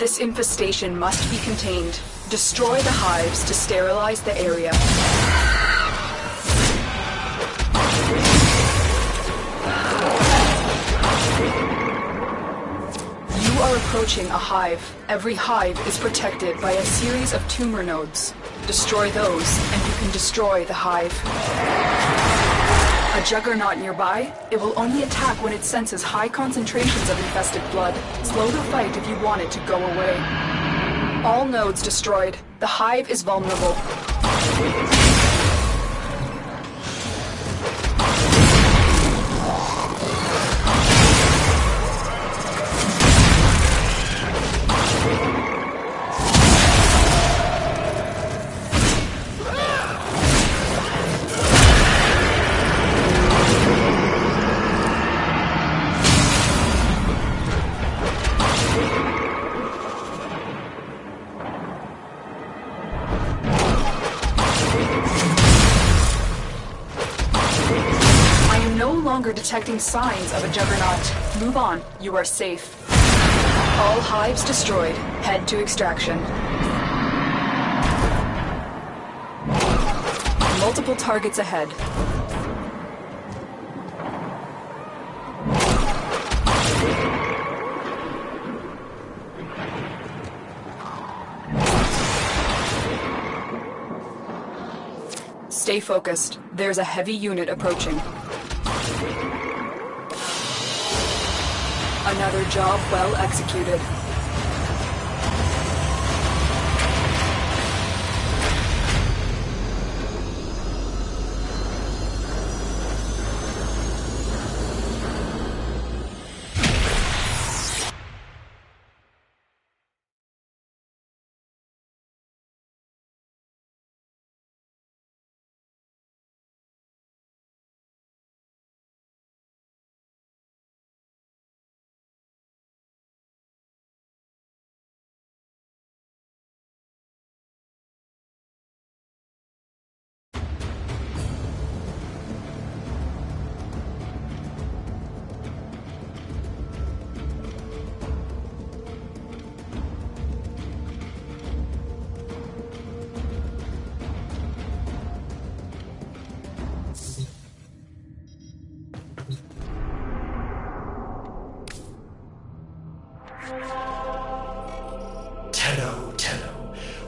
This infestation must be contained. Destroy the hives to sterilize the area. You are approaching a hive. Every hive is protected by a series of tumor nodes. Destroy those, and you can destroy the hive. A juggernaut nearby? It will only attack when it senses high concentrations of infested blood. Slow the fight if you want it to go away. All nodes destroyed. The hive is vulnerable. Detecting signs of a juggernaut. Move on. You are safe. All hives destroyed. Head to extraction. Multiple targets ahead. Stay focused. There's a heavy unit approaching. Another job well executed.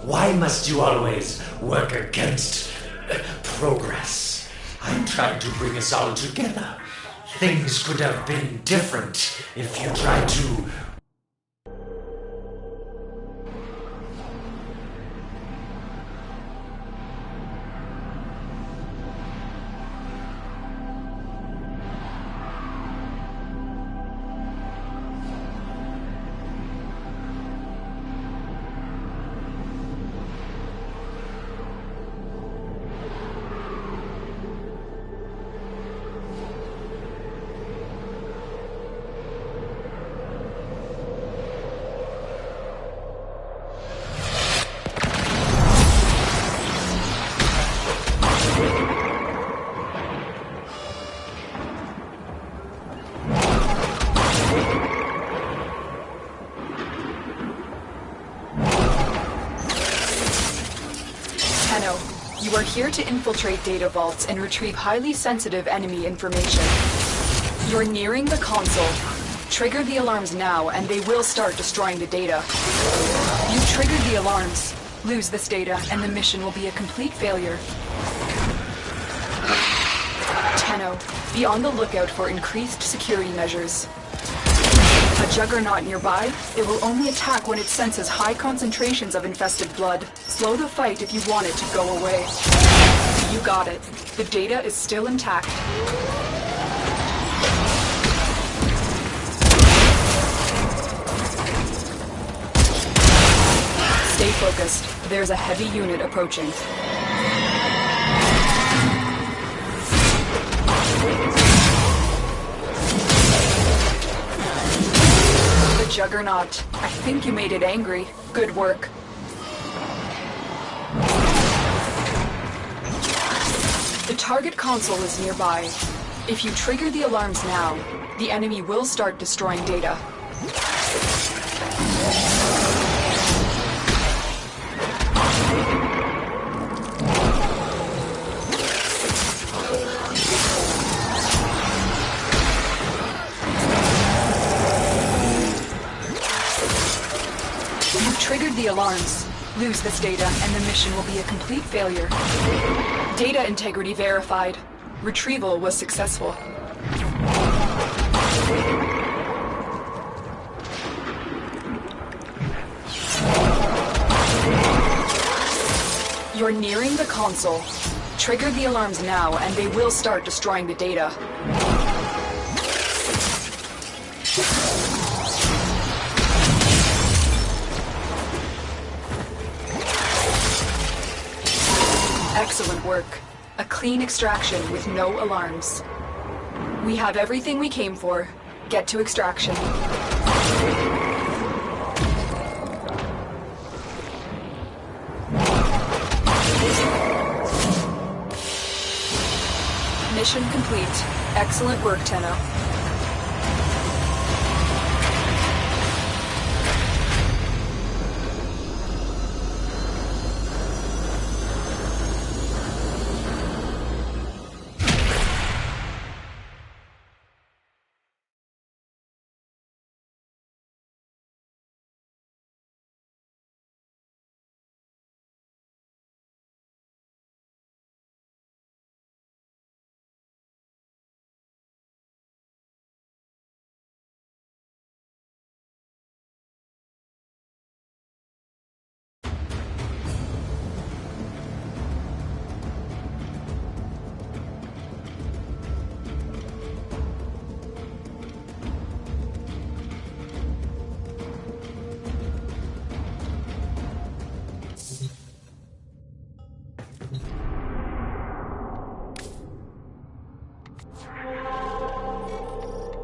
Why must you always work against progress? I'm trying to bring us all together. Things could have been different if you tried to... You are here to infiltrate data vaults and retrieve highly sensitive enemy information. You're nearing the console. Trigger the alarms now, and they will start destroying the data. You triggered the alarms. Lose this data, and the mission will be a complete failure. Tenno, be on the lookout for increased security measures. A juggernaut nearby? It will only attack when it senses high concentrations of infested blood. Slow the fight if you want it to go away. You got it. The data is still intact. Stay focused. There's a heavy unit approaching. The Juggernaut. I think you made it angry. Good work. The target console is nearby. If you trigger the alarms now, the enemy will start destroying data. triggered the alarms. Lose this data, and the mission will be a complete failure. Data integrity verified. Retrieval was successful. You're nearing the console. Trigger the alarms now, and they will start destroying the data. Excellent work. A clean extraction with no alarms. We have everything we came for. Get to extraction. Mission complete. Excellent work, Tenno.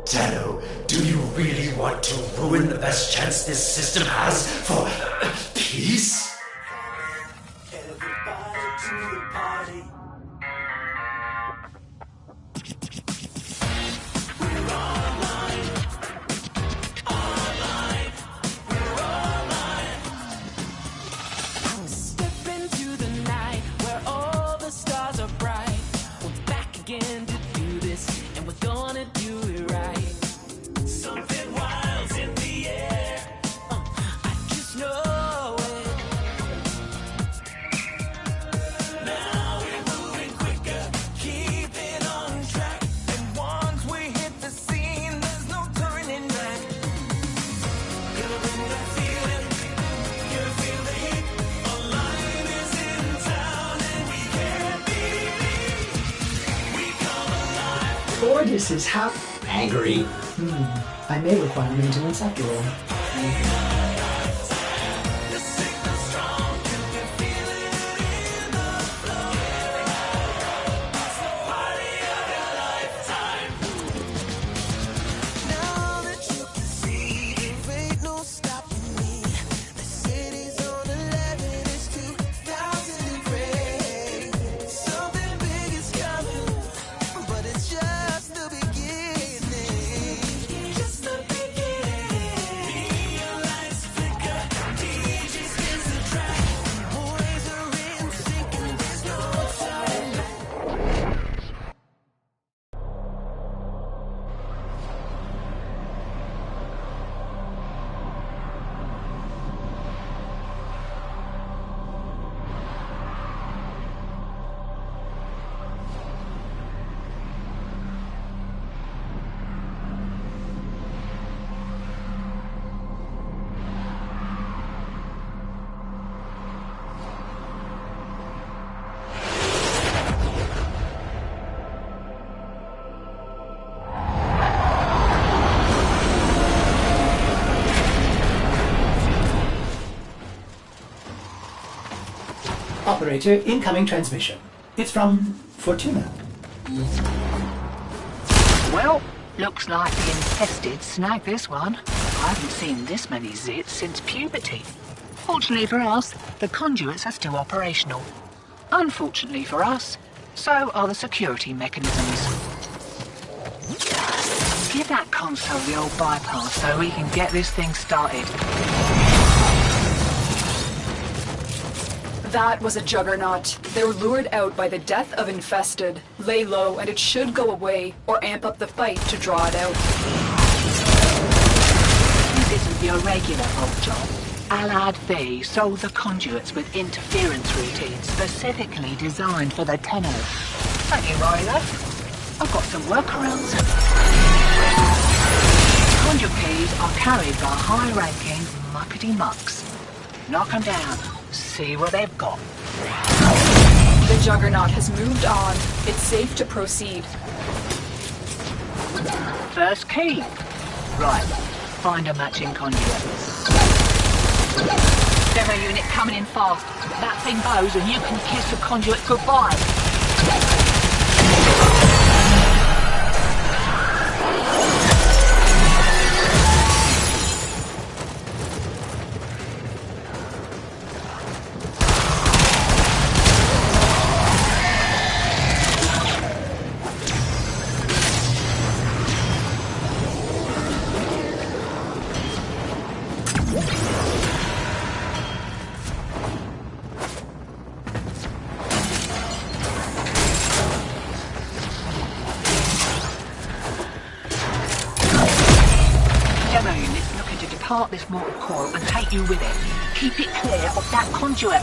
Tenno, do you really want to ruin the best chance this system has for peace? Everybody to the party. We're online. Online. We're online. Step into the night where all the stars are bright. We're back again to do this, and we're gonna do it right. Something wild's in the air. I just know it. Now we're moving quicker, keeping on track. And once we hit the scene, there's no turning back. Gonna bring that feeling, gonna feel the heat. Online is in town, and we can't be beat. We come alive. Gorgeous is half Angry. I may require maintenance after all. The signal's strong, you can feel it in the flow. It's the party of your lifetime. Now that you can see, there ain't no stopping me. The city's on 11, it's 2003. Something big is coming, but it's just the beginning. Just the beginning. Neon lights flicker, DJ spins the track. Boys are in sync and there's no time. Operator, incoming transmission. It's from Fortuna. Well, looks like the infested snagged this one. I haven't seen this many zits since puberty. Fortunately for us, the conduits are still operational. Unfortunately for us, so are the security mechanisms. Give that console the old bypass so we can get this thing started. That was a juggernaut. They were lured out by the death of infested. Lay low and it should go away, or amp up the fight to draw it out. This isn't your regular old job. Allied V sold the conduits with interference routines specifically designed for the Tenno. Don't you worry though. I've got some workarounds. Conduit keys are carried by high-ranking muckety mucks. Knock 'em down. See what they've got. The Juggernaut has moved on. It's safe to proceed. First key. Right. Find a matching conduit. Demo unit coming in fast. That thing goes and you can kiss the conduit goodbye. Demo unit's looking to depart this mortal coil and take you with it. Keep it clear of that conduit.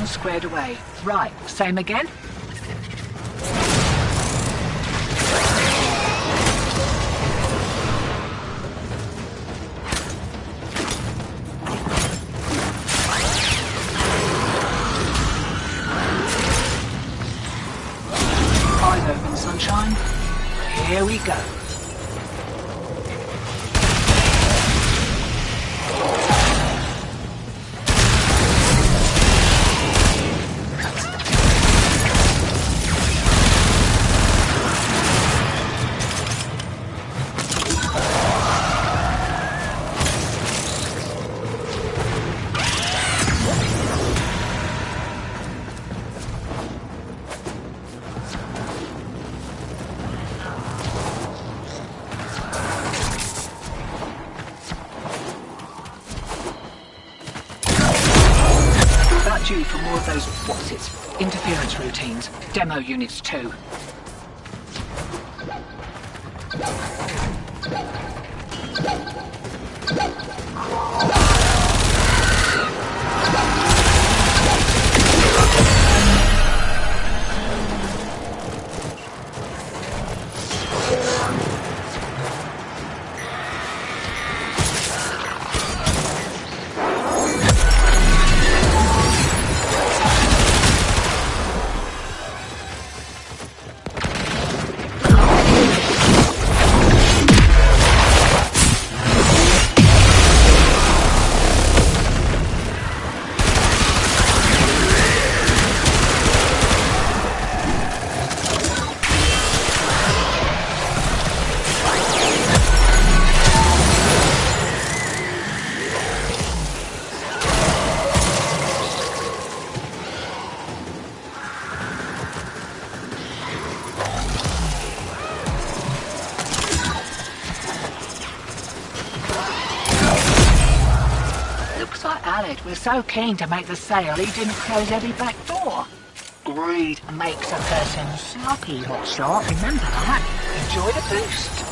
Squared away. Right, same again? Eyes open, sunshine. Here we go. Due for more of those, interference routines. Demo units too. But Alec was so keen to make the sale he didn't close every back door. Greed makes a person sloppy, Hotshot. Remember that. Enjoy the boost.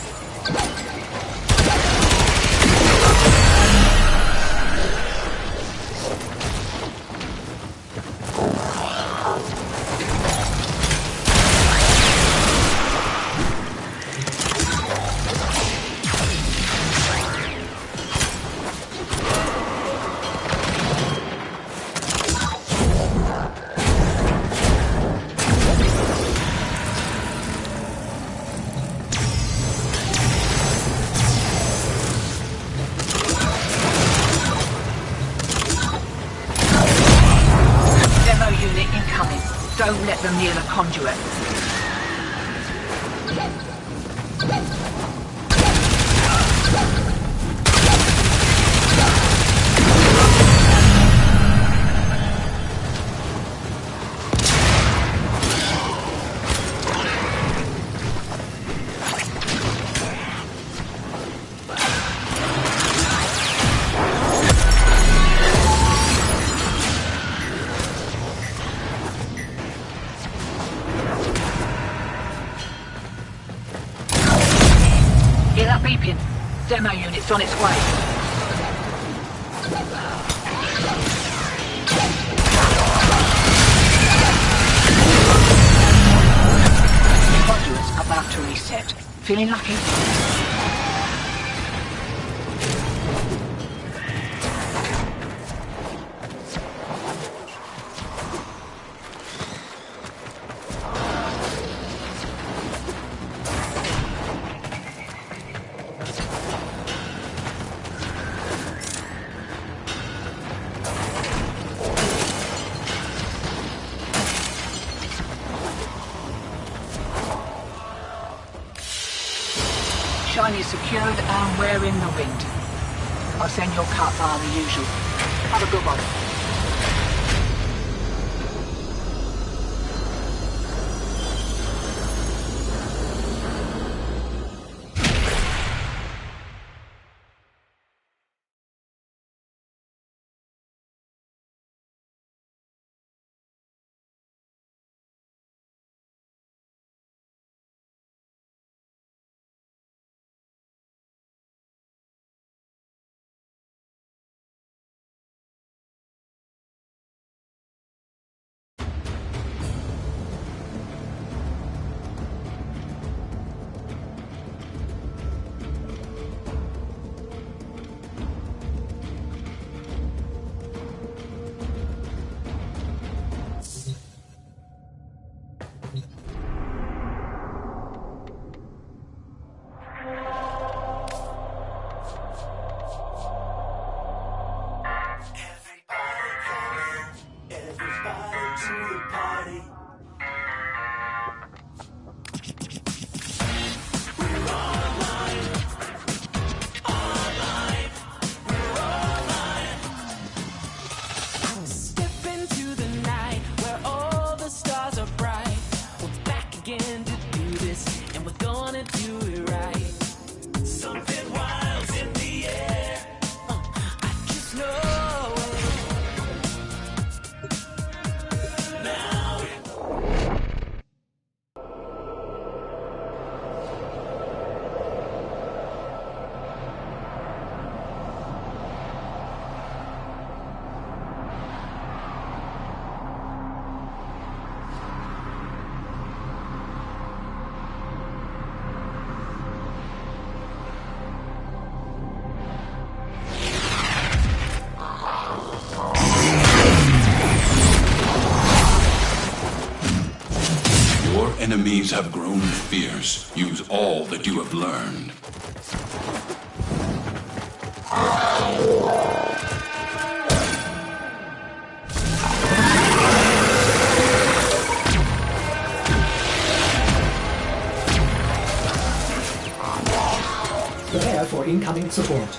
Don't let them near the conduit. Hear that beeping? Demo unit's on its way. Conduit's about to reset. Feeling lucky? Shine is secured and we're in the wind. I'll send your cut via the usual. Have a good one. Enemies have grown fierce. Use all that you have learned. Prepare for incoming support.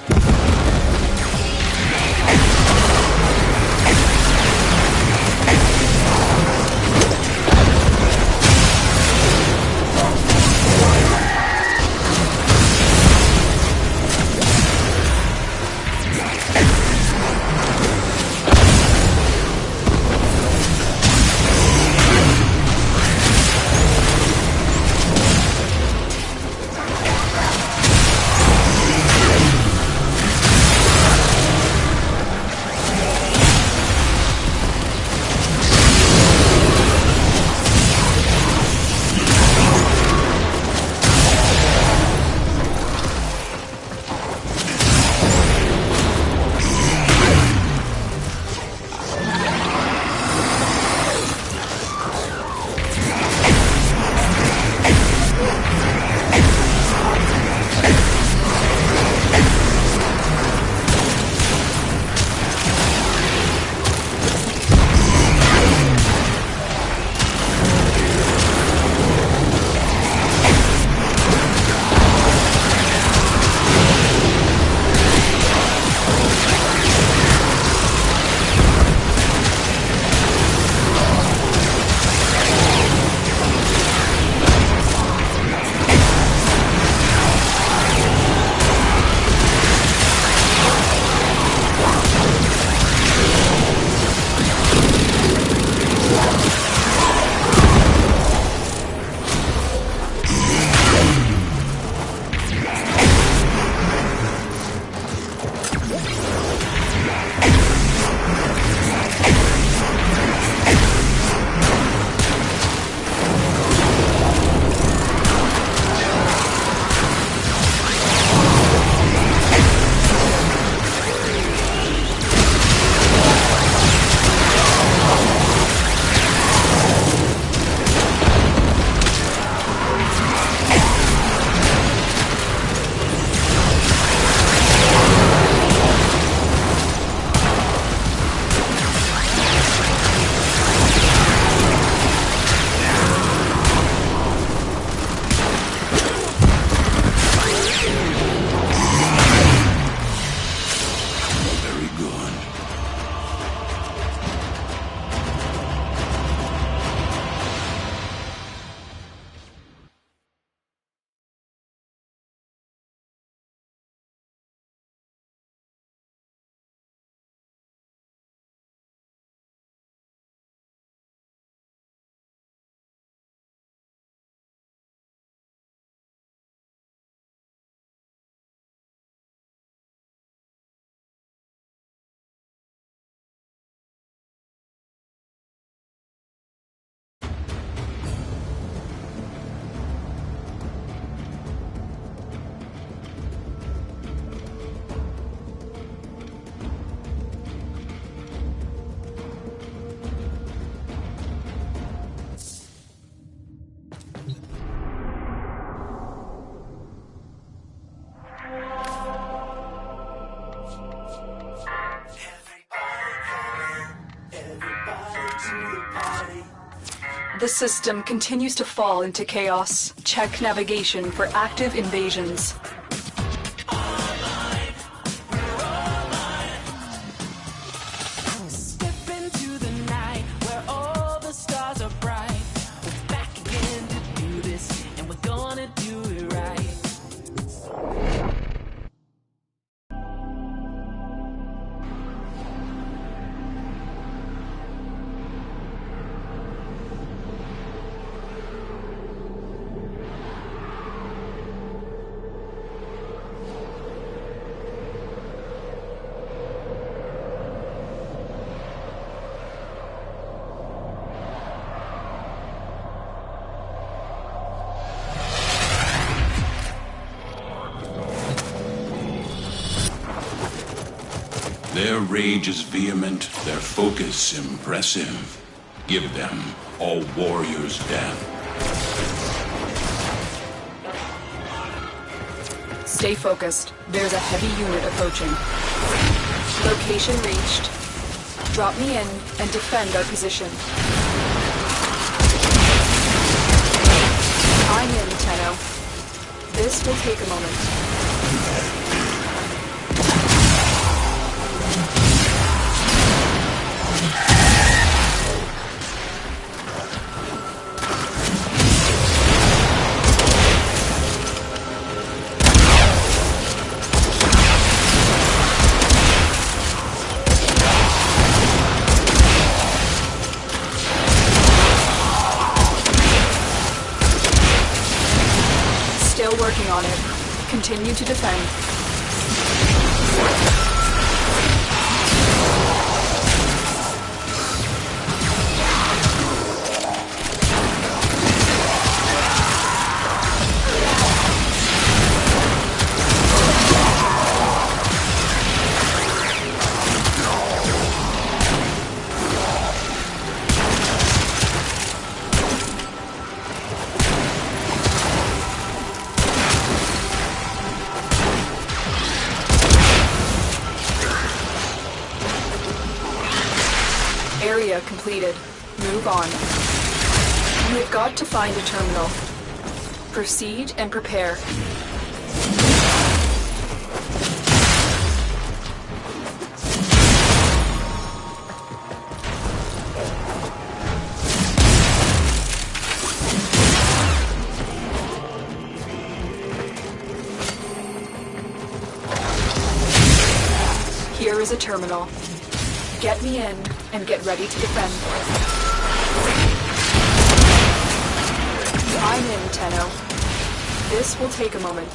The system continues to fall into chaos. Check navigation for active invasions. Step into the night where all the stars are bright. We're back again to do this, and we're gonna do it right. Their rage is vehement, their focus impressive. Give them all warriors' death. Stay focused. There's a heavy unit approaching. Location reached. Drop me in and defend our position. I'm in, Tenno. This will take a moment. Still working on it. Continue to defend. Area completed. Move on. We've got to find a terminal. Proceed and prepare. Here is a terminal. Get me in and get ready to defend. I'm in, Tenno. This will take a moment.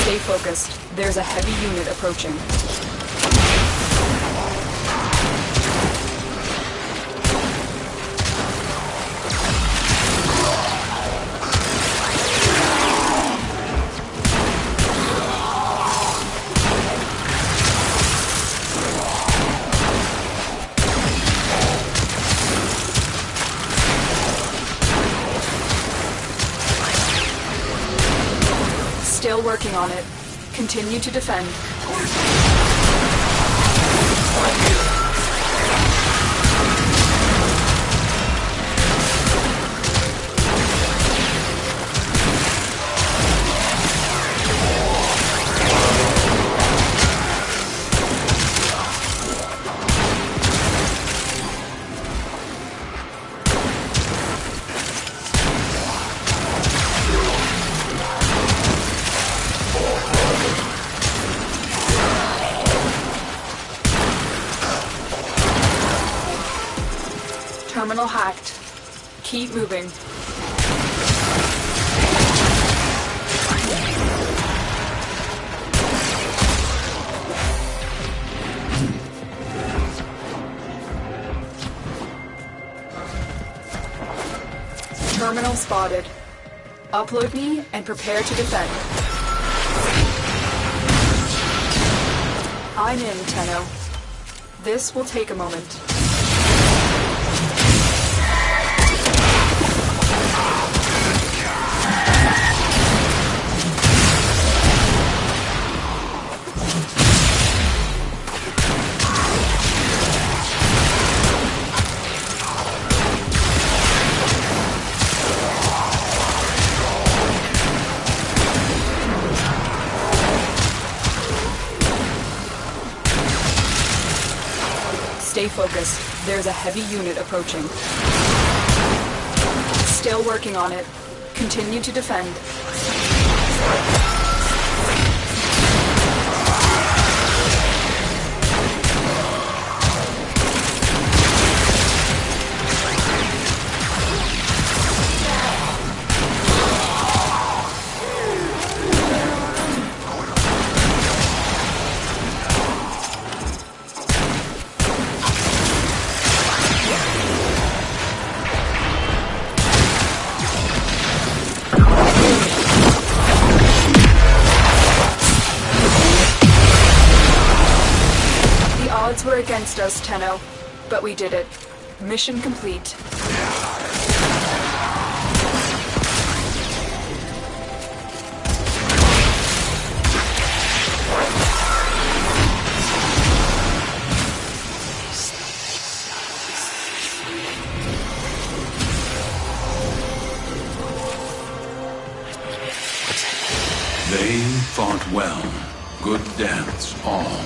Stay focused. There's a heavy unit approaching. Still working on it. Continue to defend. Terminal hacked. Keep moving. Terminal spotted. Upload me and prepare to defend. I'm in, Tenno. This will take a moment. Stay focused. There's a heavy unit approaching. Still working on it. Continue to defend. Odds were against us, Tenno, but we did it. Mission complete. They fought well. Good deaths, all.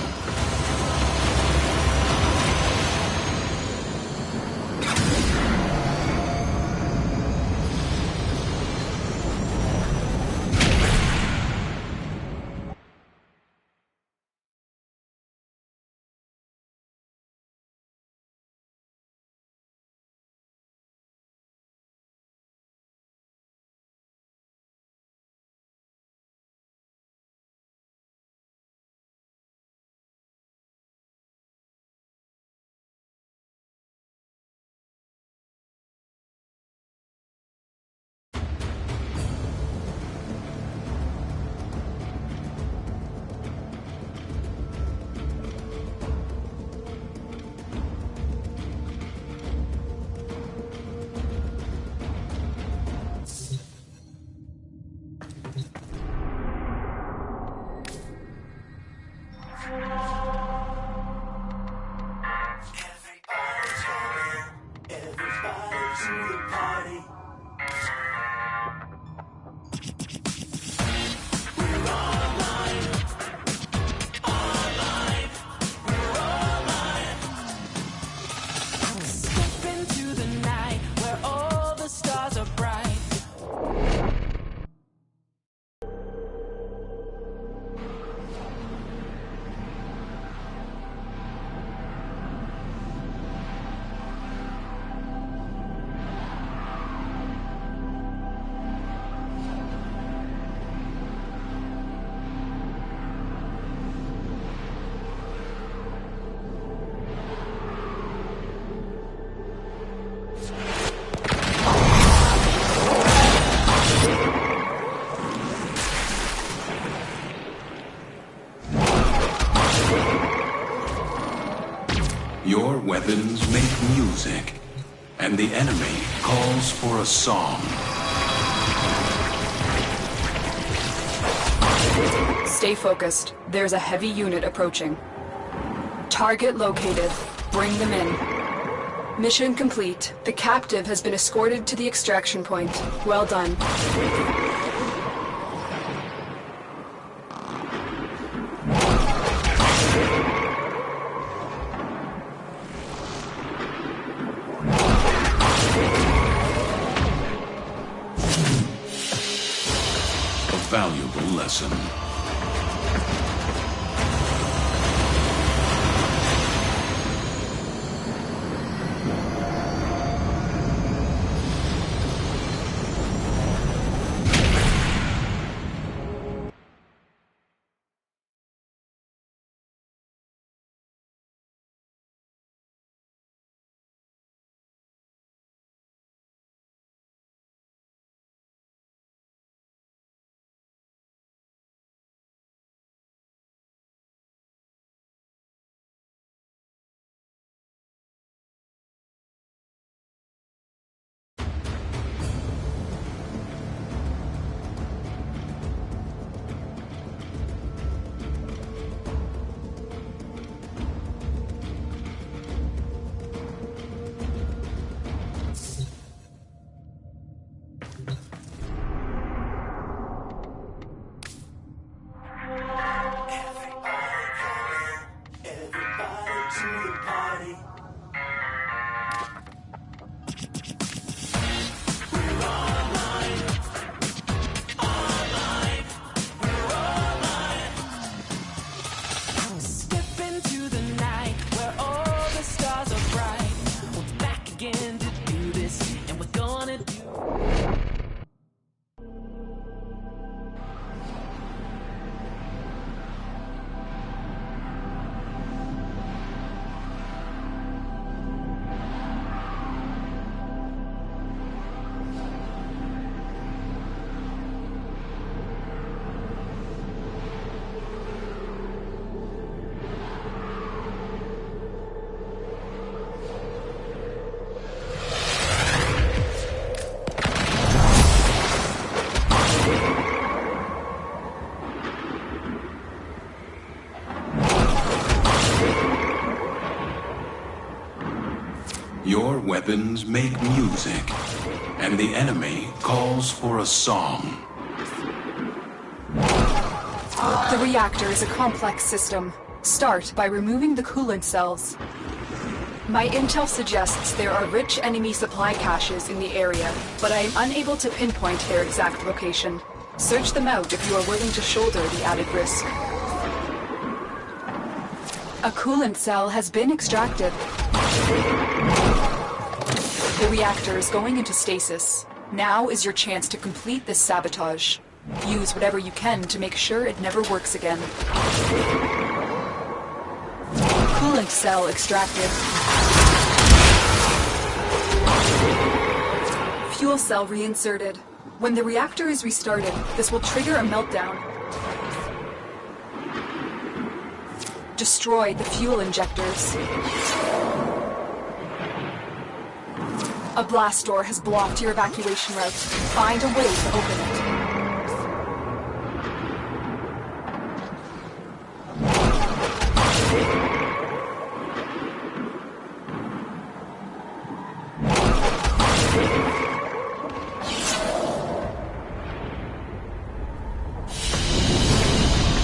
Your weapons make music, and the enemy calls for a song. Stay focused. There's a heavy unit approaching. Target located. Bring them in. Mission complete. The captive has been escorted to the extraction point. Well done. A valuable lesson. Your weapons make music, and the enemy calls for a song. The reactor is a complex system. Start by removing the coolant cells. My intel suggests there are rich enemy supply caches in the area, but I am unable to pinpoint their exact location. Search them out if you are willing to shoulder the added risk. A coolant cell has been extracted. The reactor is going into stasis. Now is your chance to complete this sabotage. Use whatever you can to make sure it never works again. Coolant cell extracted. Fuel cell reinserted. When the reactor is restarted, this will trigger a meltdown. Destroy the fuel injectors. A blast door has blocked your evacuation route. Find a way to open it.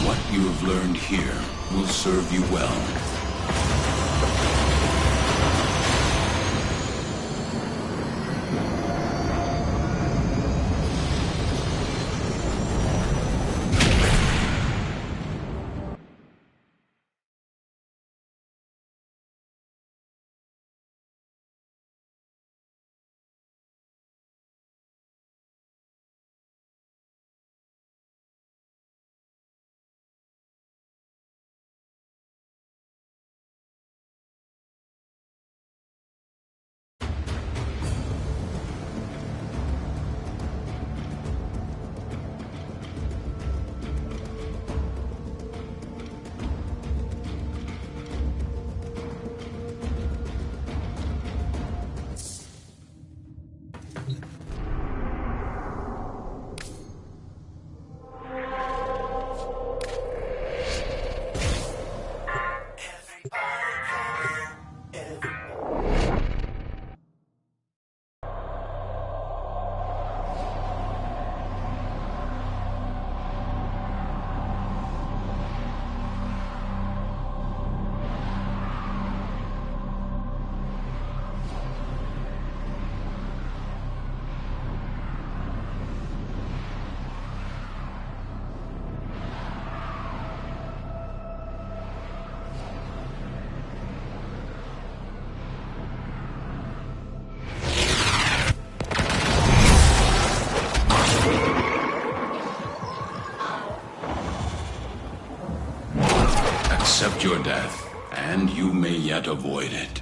What you have learned here will serve you well. Accept your death, and you may yet avoid it.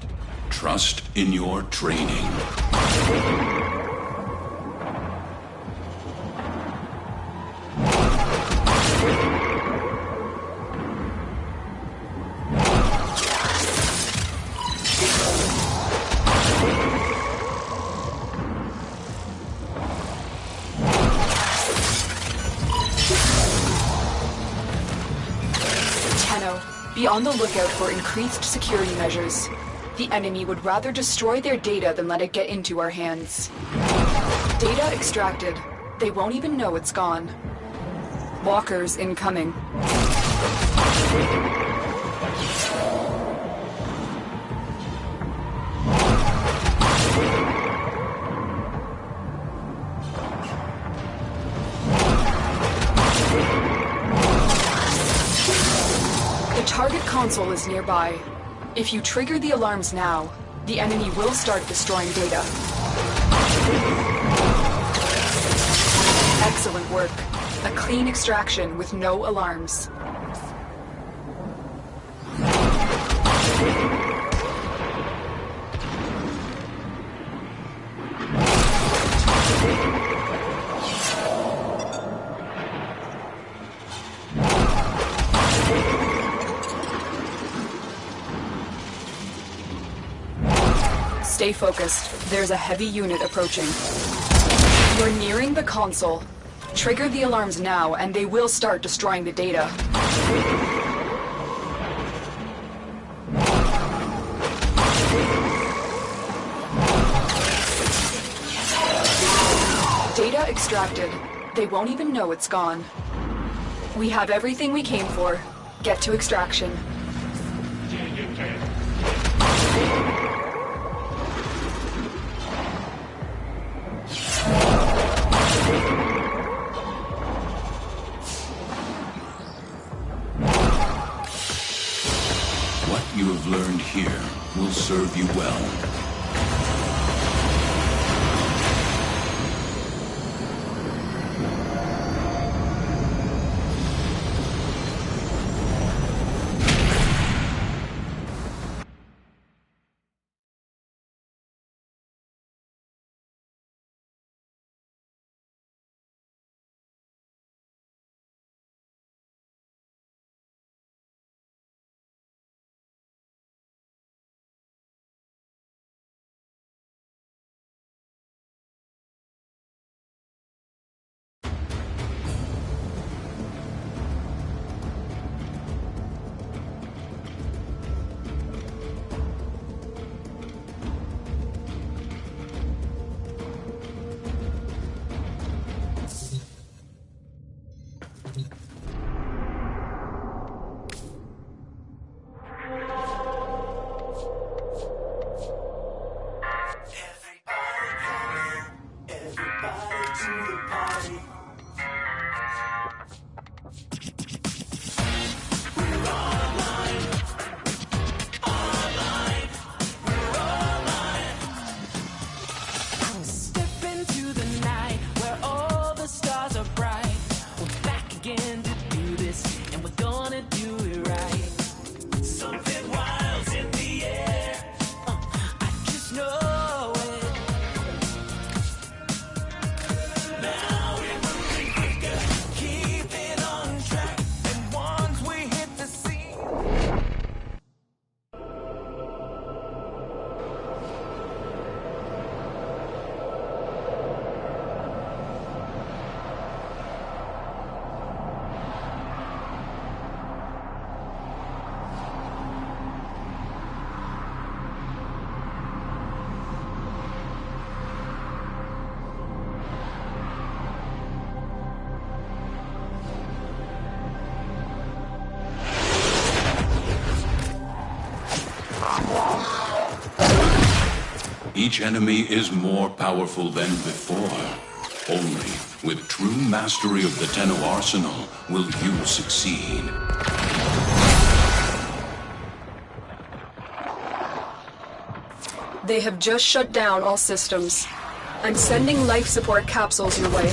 Trust in your training. Be on the lookout for increased security measures. The enemy would rather destroy their data than let it get into our hands. Data extracted. They won't even know it's gone. Walkers incoming. The target console is nearby. If you trigger the alarms now, the enemy will start destroying data. Excellent work. A clean extraction with no alarms. Stay focused. There's a heavy unit approaching. You're nearing the console. Trigger the alarms now, and they will start destroying the data. extracted, they won't even know it's gone. We have everything we came for. Get to extraction. What you have learned here will serve you well. Step into the night where all the stars are bright. We're back again to do this, and we're gonna do it right. Something wild's in the air. I just know it. Now we're moving quicker, keeping on track. And once we hit the scene. Each enemy is more powerful than before. Only with true mastery of the Tenno arsenal will you succeed. They have just shut down all systems. I'm sending life support capsules your way.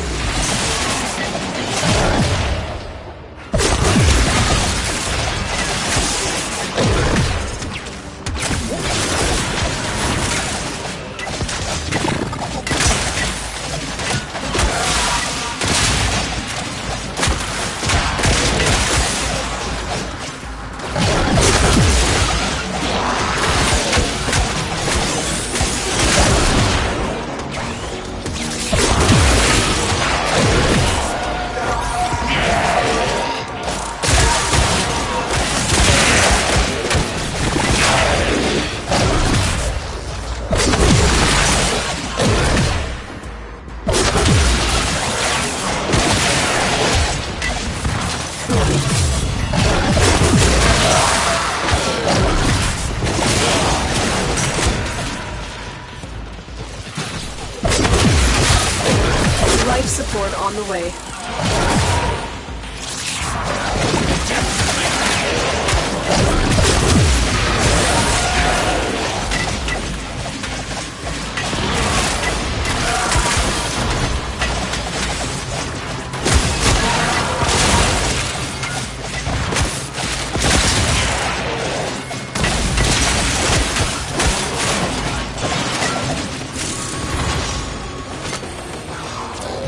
Life support on the way.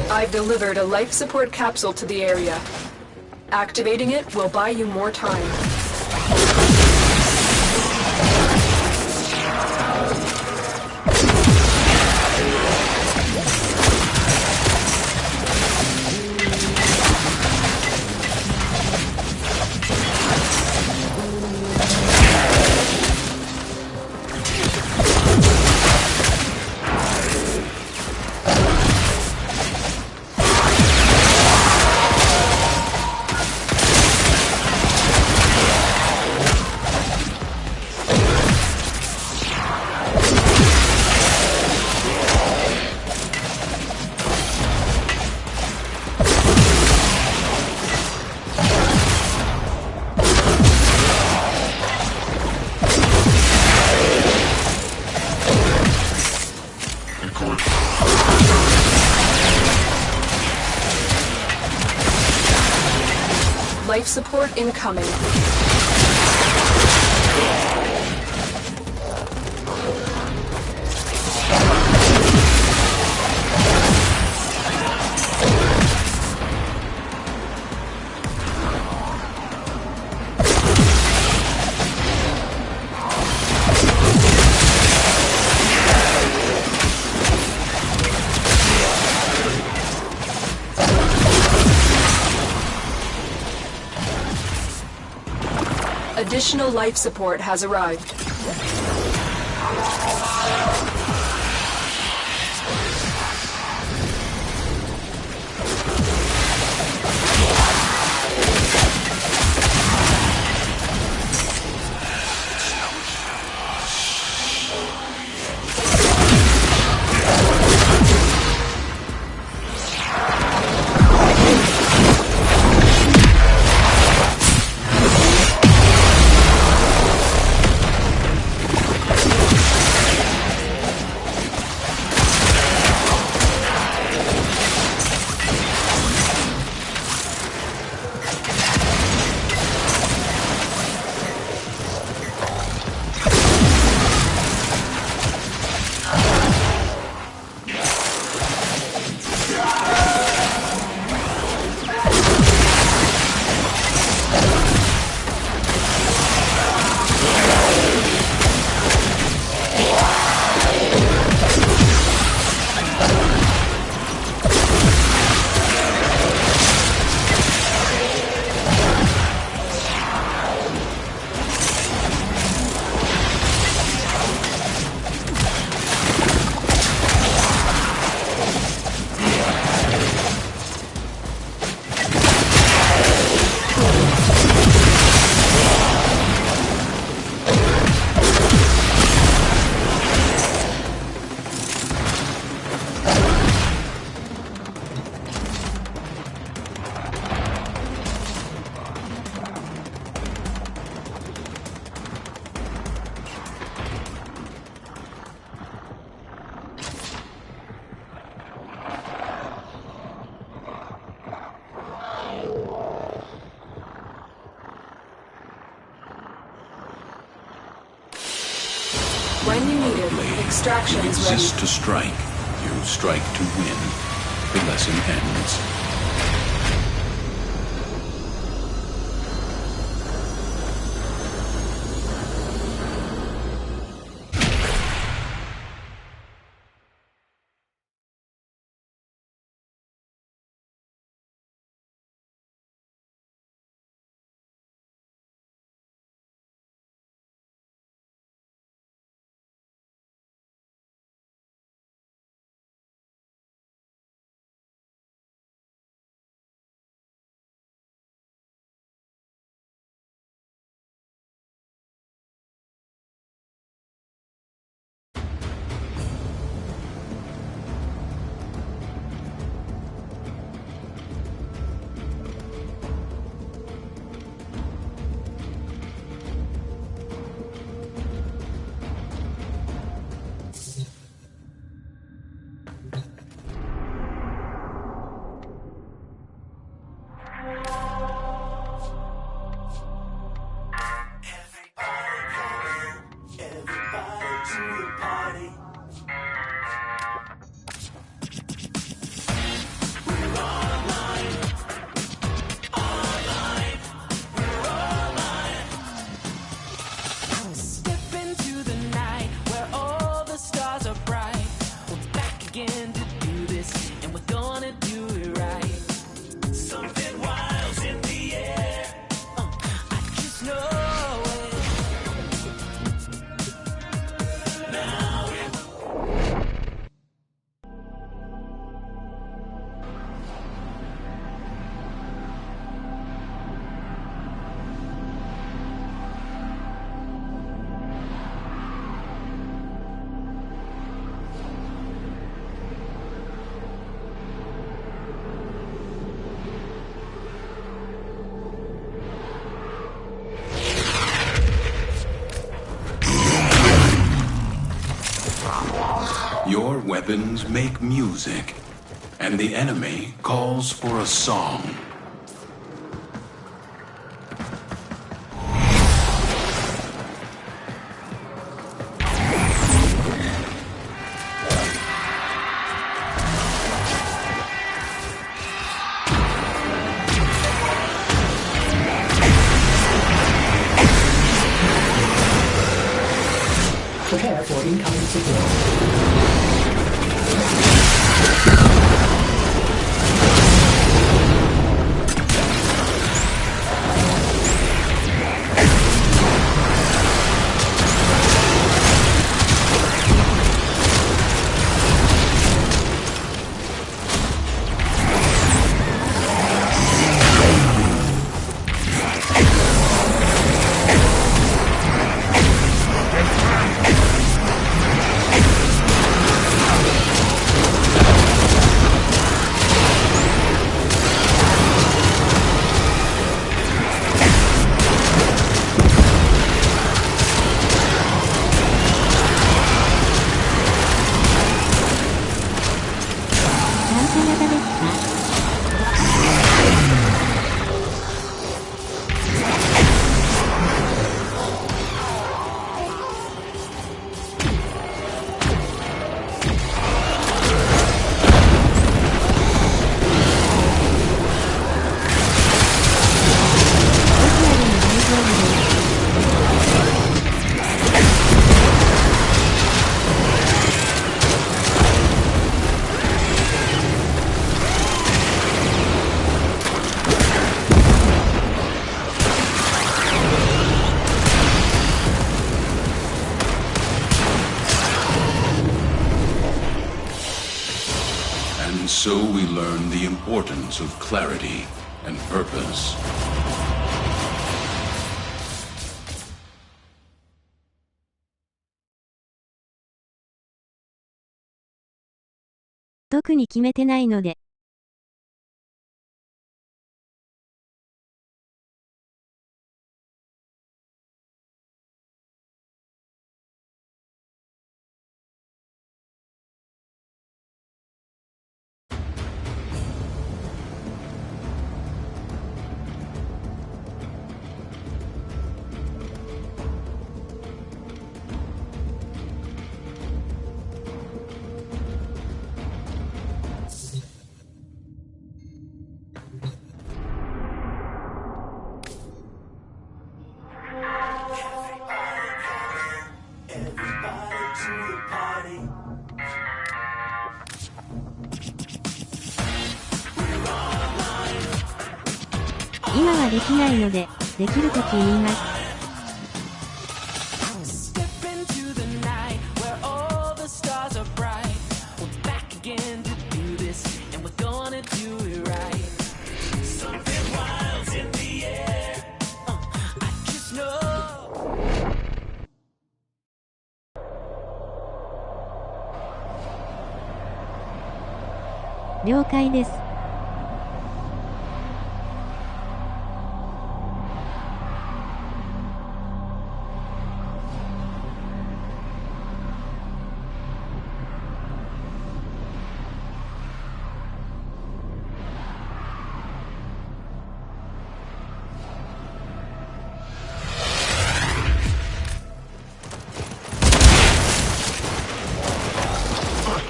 I've delivered a life support capsule to the area. Activating it will buy you more time. Life support incoming. Additional life support has arrived. When you need it, extractions ready. Resist to strike. You strike to win. The lesson ends. Your weapons make music, and the enemy calls for a song. Prepare for incoming support. And so we learn the importance of clarity and purpose. 特に決めてないので。今はできないので、できるとき言います。Step into the night where all the stars are bright. We're back again to do this, and we're gonna do it right. Something wild's in the air. I just know. 了解です。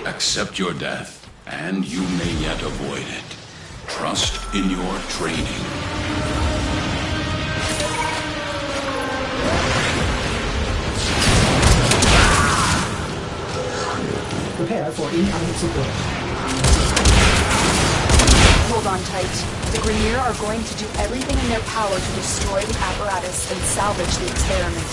Accept your death, and you may yet avoid it. Trust in your training. Prepare for incoming support. Hold on tight. The Grineer are going to do everything in their power to destroy the apparatus and salvage the experiment.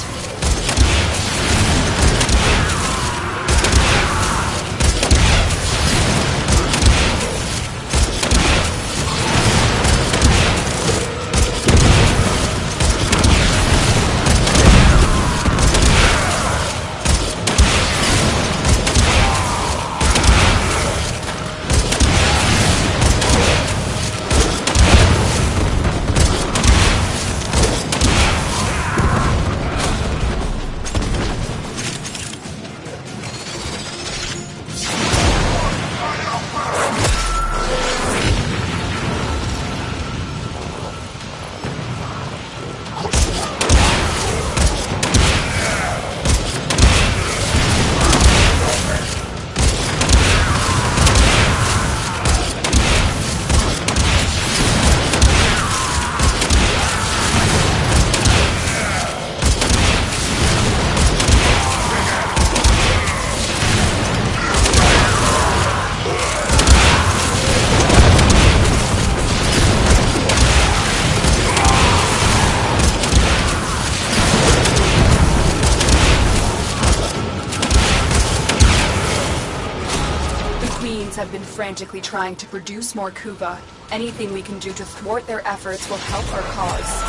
have been frantically trying to produce more Kuva. Anything we can do to thwart their efforts will help our cause.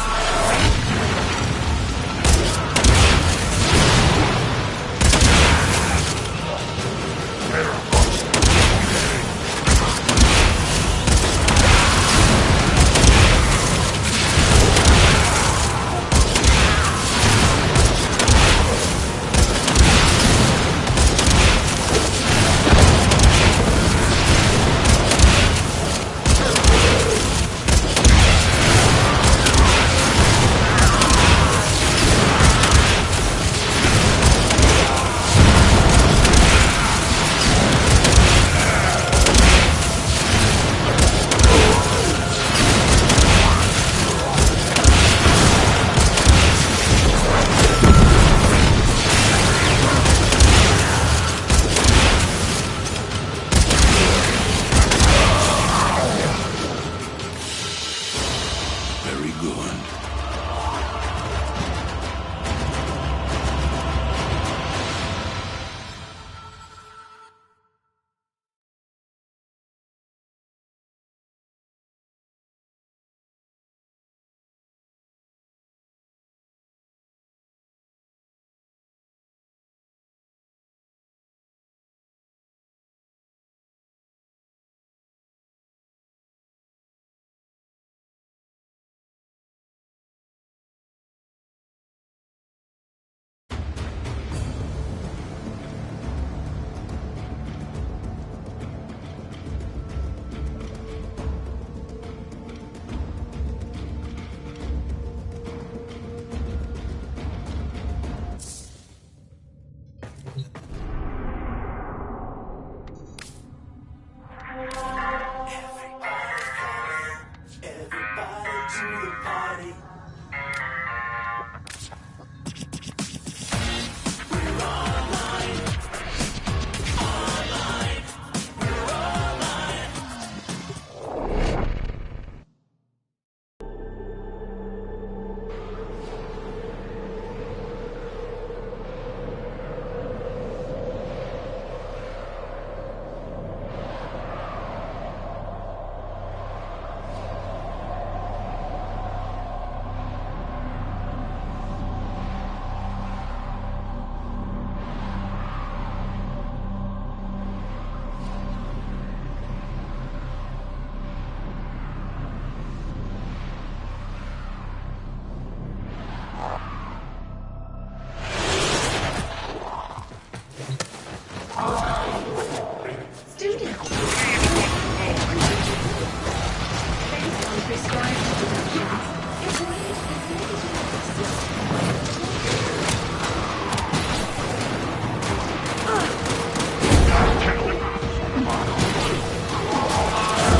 Very good.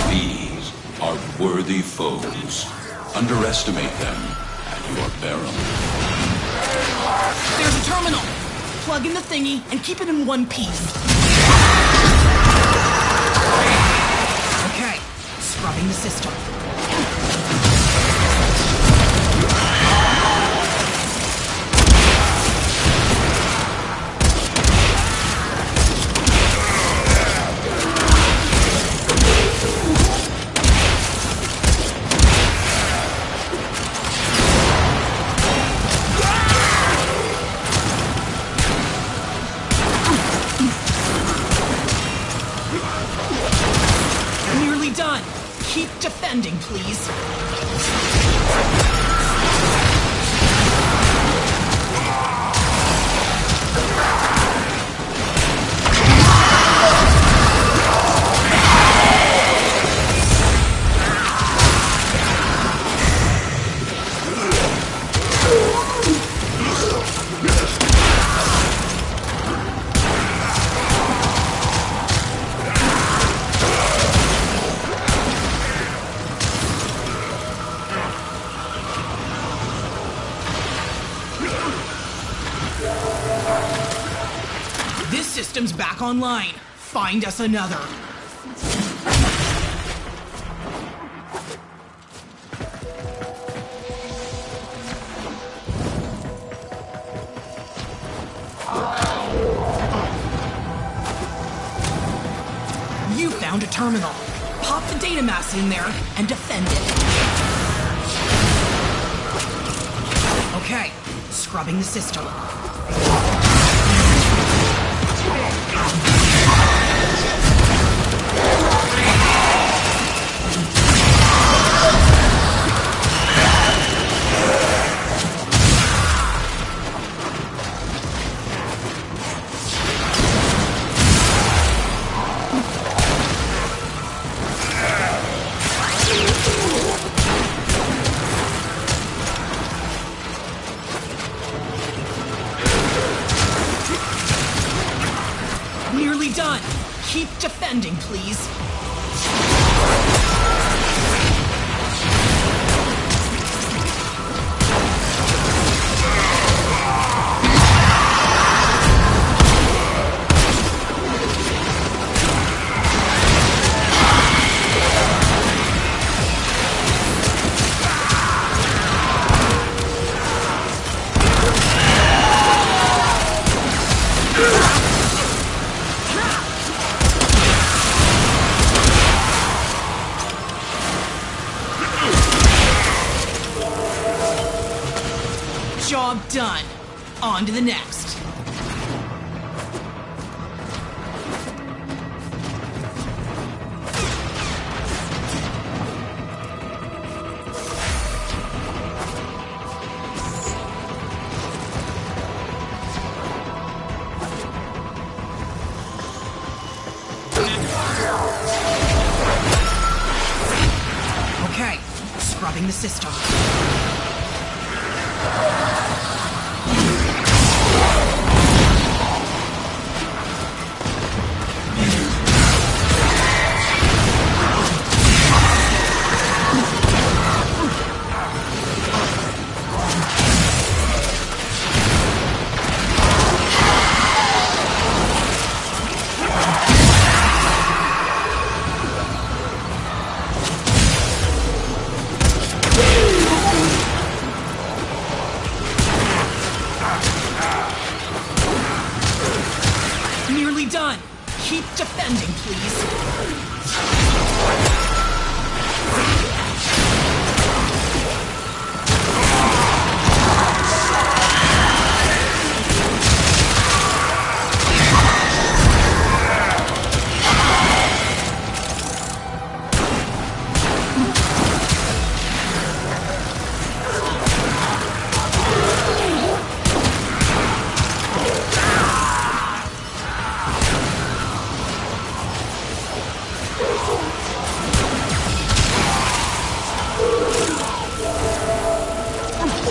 These are worthy foes. Underestimate them, and you are barren. There's a terminal! Plug in the thingy and keep it in one piece. Okay, scrubbing the system. Nearly done. Keep defending, please. This system's back online. Find us another. You found Found a terminal. Pop the data mass in there and defend it. Okay, scrubbing the system. Nearly done. Keep defending, please. Job done. On to the next. Okay, scrubbing the system. Nearly done. Keep defending, please.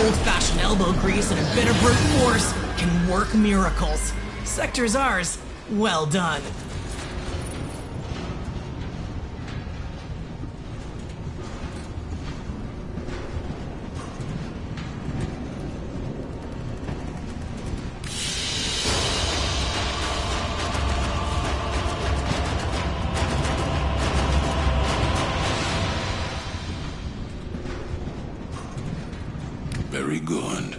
Old-fashioned elbow grease and a bit of brute force can work miracles. Sector's ours. Well done. Very good.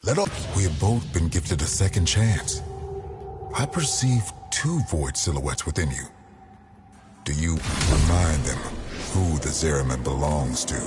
Let up. We have both been gifted a second chance. I perceive two void silhouettes within you. Do you remind them who the Zeraman belongs to?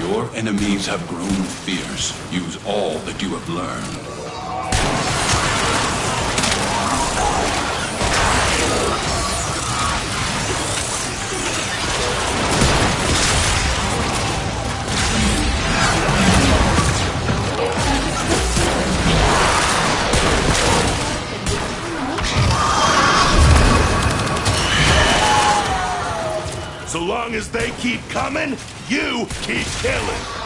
Your enemies have grown fierce. Use all that you have learned. long as they keep coming, you keep killing.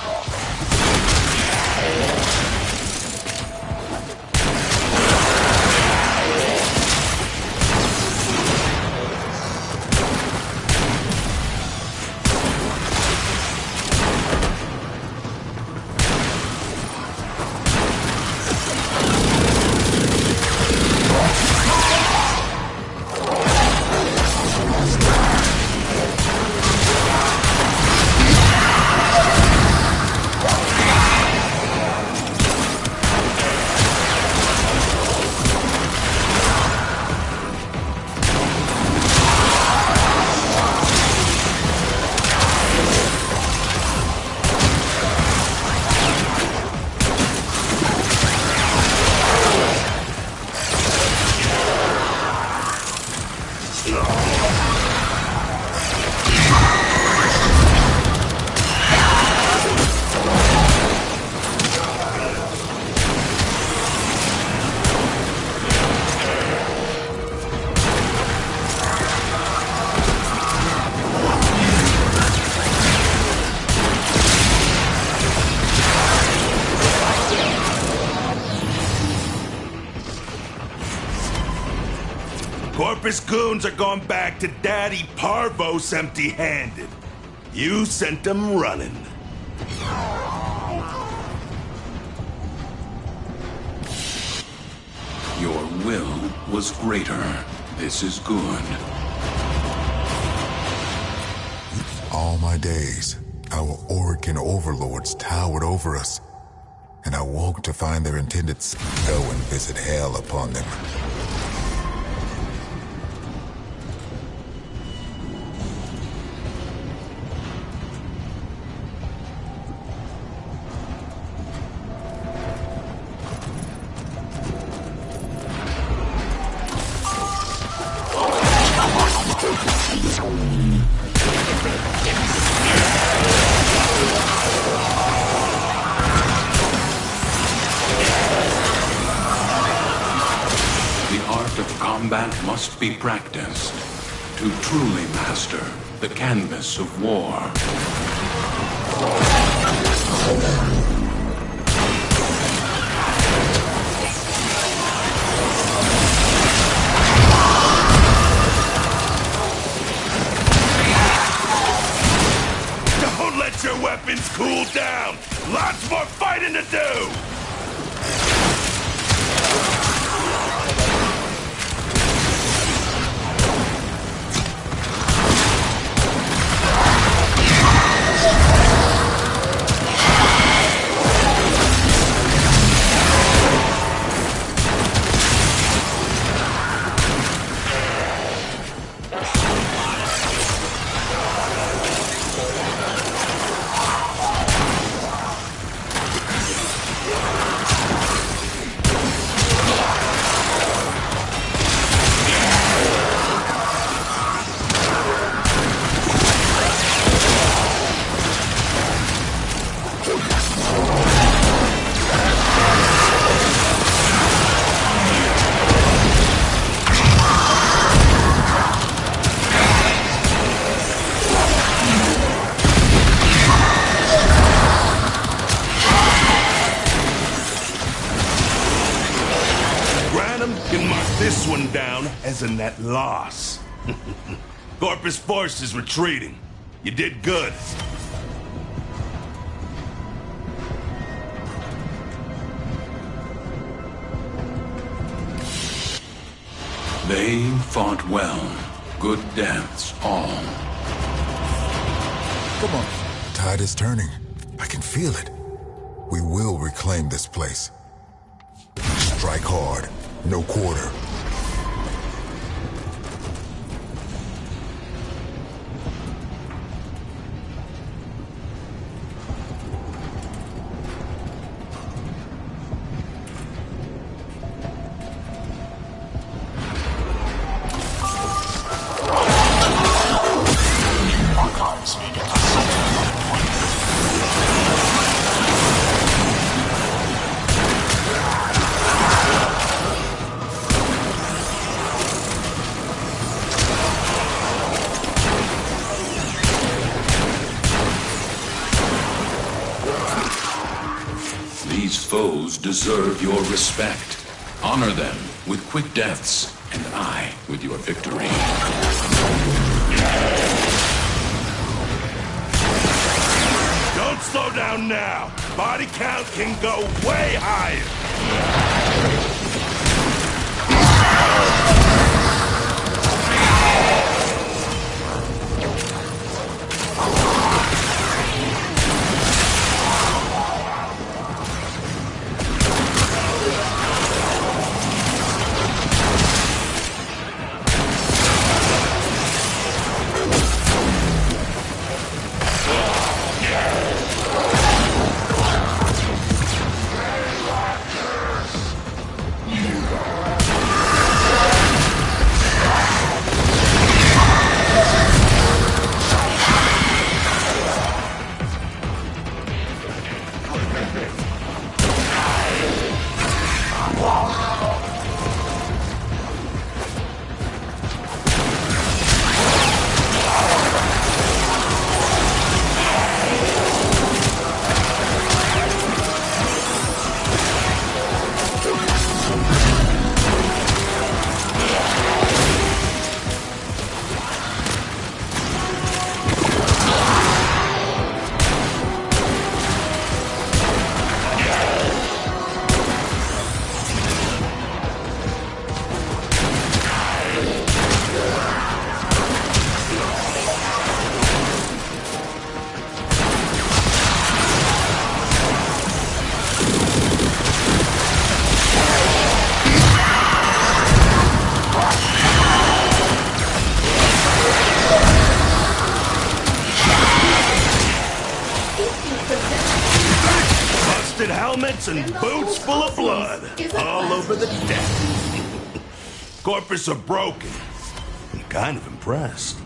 Corpus goons are going back to Daddy Parvos empty-handed. You sent them running. Your will was greater. This is good. All my days, our Orican overlords towered over us, and I woke to find their intended go and visit hell upon them. Combat must be practiced to truly master the canvas of war. Don't let your weapons cool down! Lots more fighting to do! Can mark this one down as a net loss. Corpus Force is retreating. You did good. They fought well. Good deaths, all. Come on. Tide is turning. I can feel it. We will reclaim this place. Strike hard. No quarter. foes deserve your respect. Honor them with quick deaths, and I with your victory. Don't slow down now. Body count can go way higher. Helmets and boots full of blood all over the deck. Corpus are broken. I'm kind of impressed.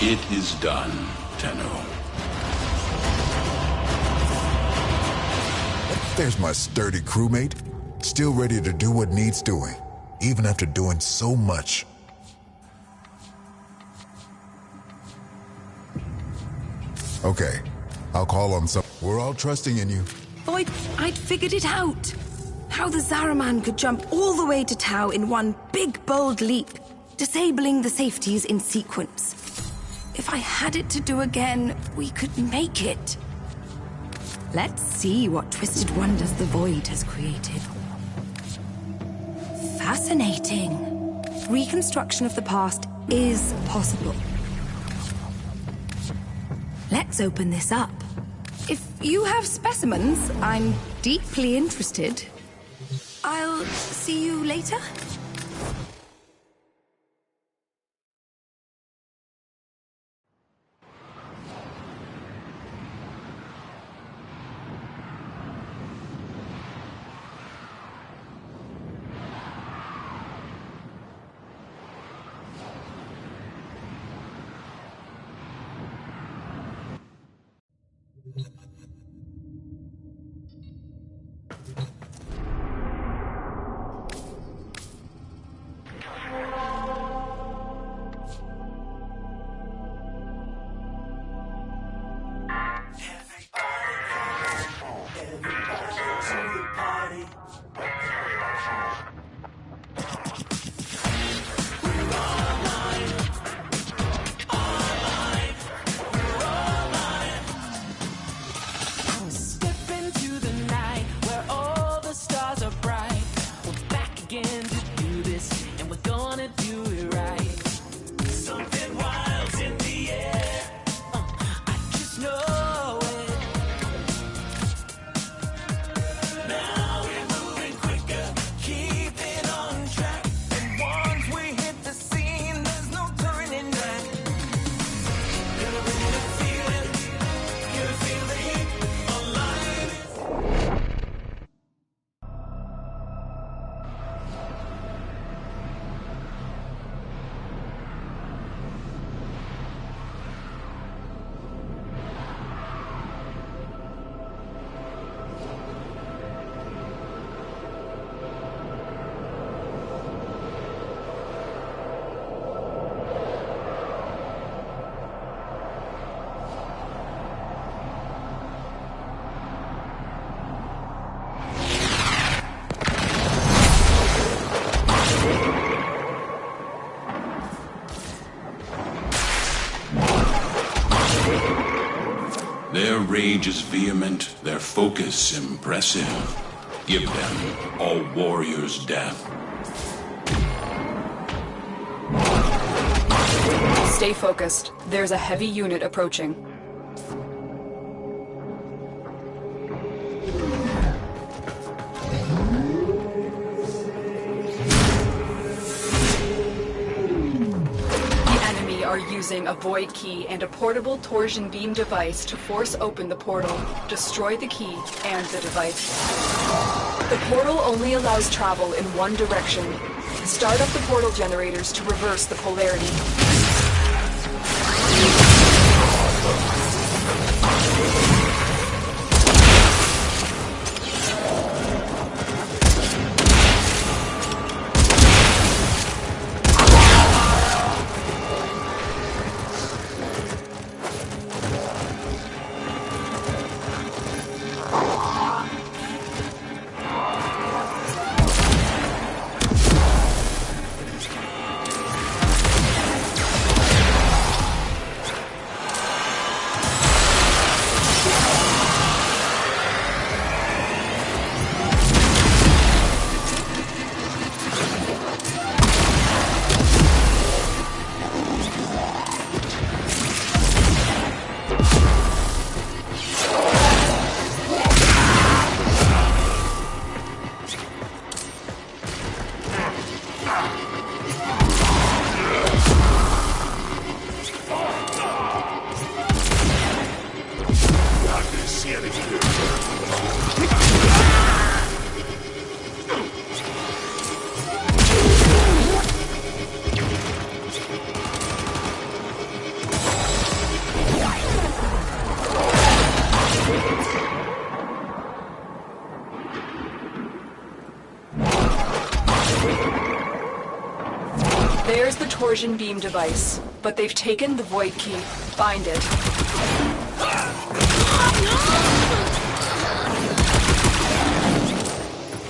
It is done, Tenno. There's my sturdy crewmate, still ready to do what needs doing, even after doing so much. Okay, I'll call on some. We're all trusting in you. Void, I'd figured it out. How the Zaraman could jump all the way to Tau in one big, bold leap, disabling the safeties in sequence. If I had it to do again, we could make it. Let's see what twisted wonders the Void has created. Fascinating. Reconstruction of the past is possible. Let's open this up. If you have specimens, I'm deeply interested. I'll see you later. Their rage is vehement, their focus impressive. Give them a warrior's death. Stay focused. There's a heavy unit approaching. The enemy are using a void key and a portable torsion beam device to force open the portal, destroy the key and the device. The portal only allows travel in one direction. Start up the portal generators to reverse the polarity. There's the torsion beam device, but they've taken the void key. Find it.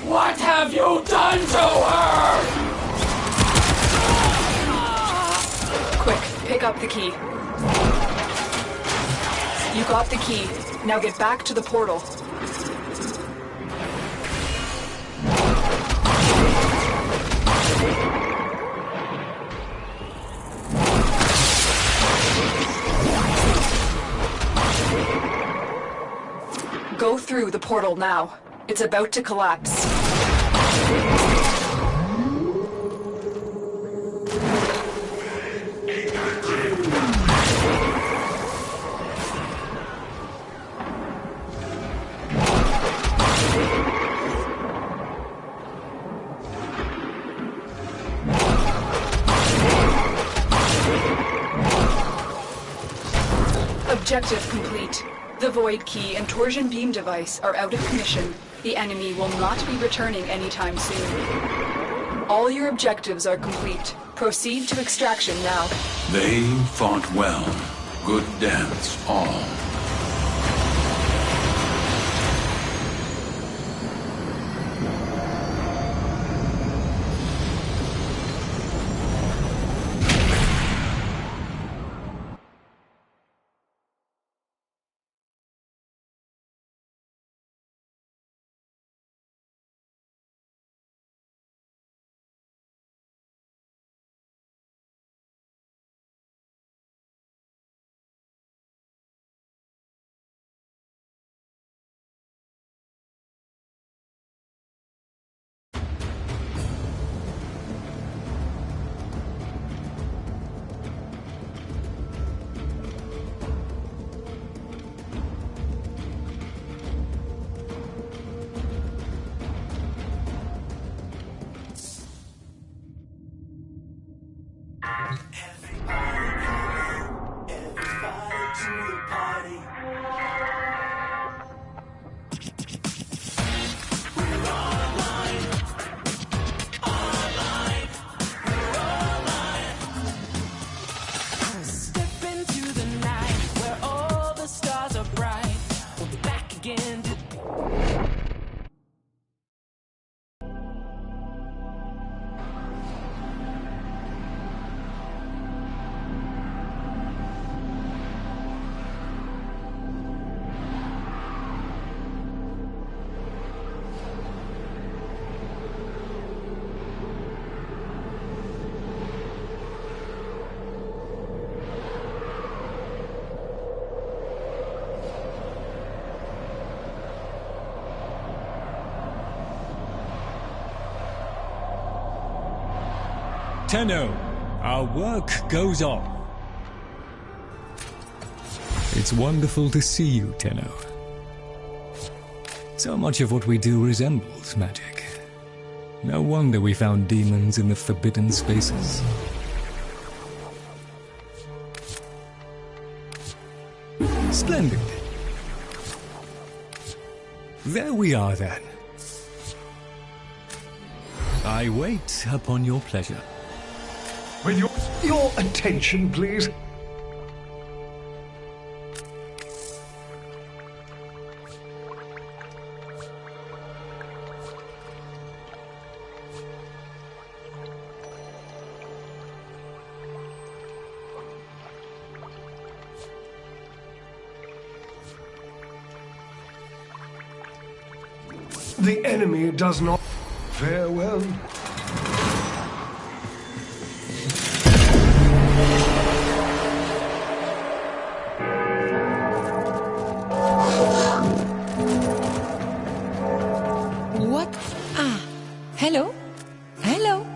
What have you done to her? Quick, pick up the key. You got the key. Now get back to the portal. Go through the portal now. It's about to collapse. Objective complete. The void key and torsion beam device are out of commission. The enemy will not be returning anytime soon. All your objectives are complete. Proceed to extraction now. They fought well. Good deaths all. Tenno, our work goes on. It's wonderful to see you, Tenno. So much of what we do resembles magic. No wonder we found demons in the forbidden spaces. Splendid. There we are then. I wait upon your pleasure. With your attention, please. The enemy does not fare well. What? Ah, hello? Hello?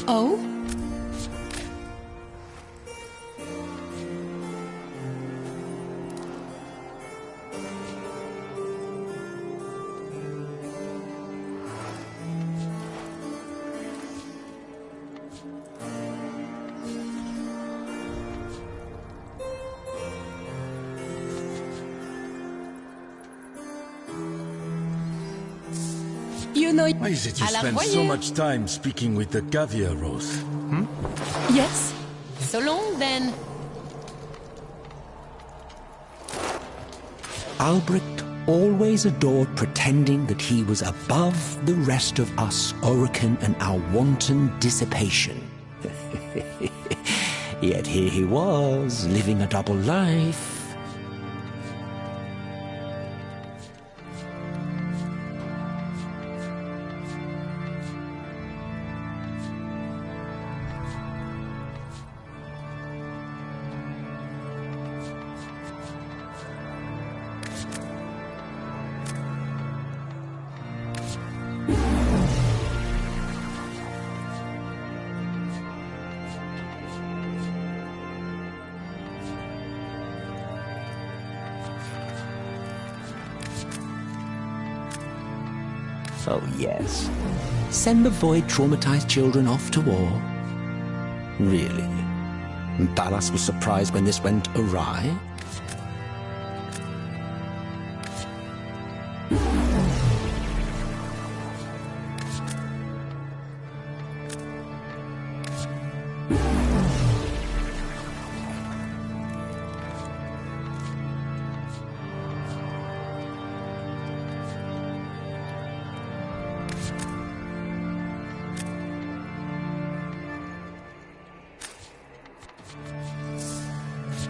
Oh? You know... Why is it you spend so much time speaking with the caviar rose? Hmm? Yes? So long then. Albrecht always adored pretending that he was above the rest of us, Orokin, and our wanton dissipation. Yet here he was, living a double life. Oh, yes. Send the void-traumatized children off to war? Really? Ballas was surprised when this went awry?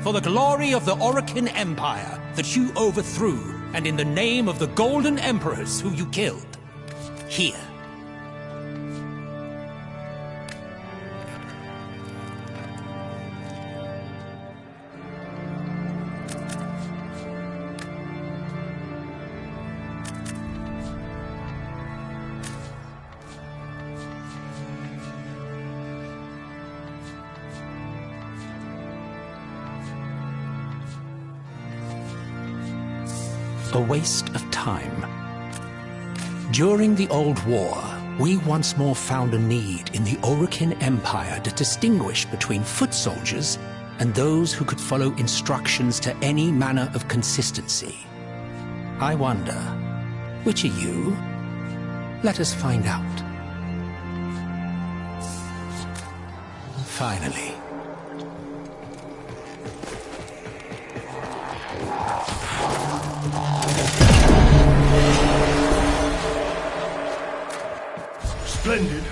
For the glory of the Orokin Empire that you overthrew, and in the name of the Golden Emperors who you killed. Here. A waste of time. During the Old War, we once more found a need in the Orokin Empire to distinguish between foot soldiers and those who could follow instructions to any manner of consistency. I wonder, which are you? Let us find out. Finally. Splendid.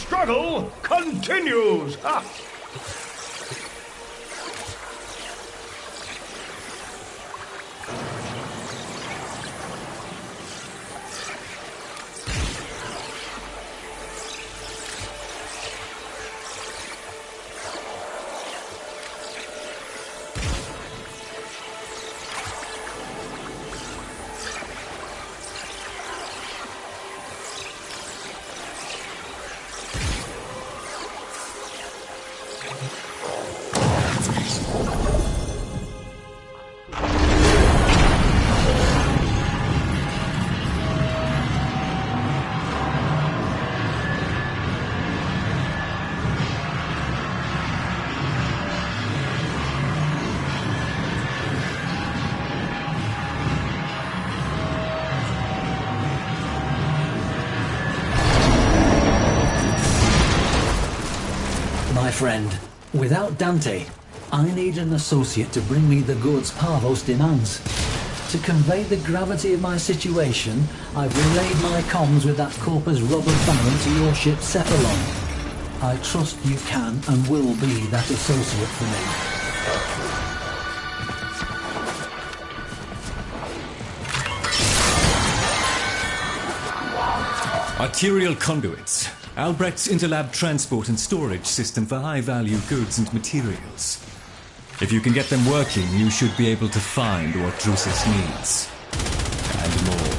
struggle continues! Ha! My friend, without Dante, I need an associate to bring me the goods Parvos demands. To convey the gravity of my situation, I've relayed my comms with that Corpus Robert Baron to your ship Cephalon. I trust you can and will be that associate for me. Arterial conduits. Albrecht's interlab transport and storage system for high-value goods and materials. If you can get them working, you should be able to find what Drusus needs. And more.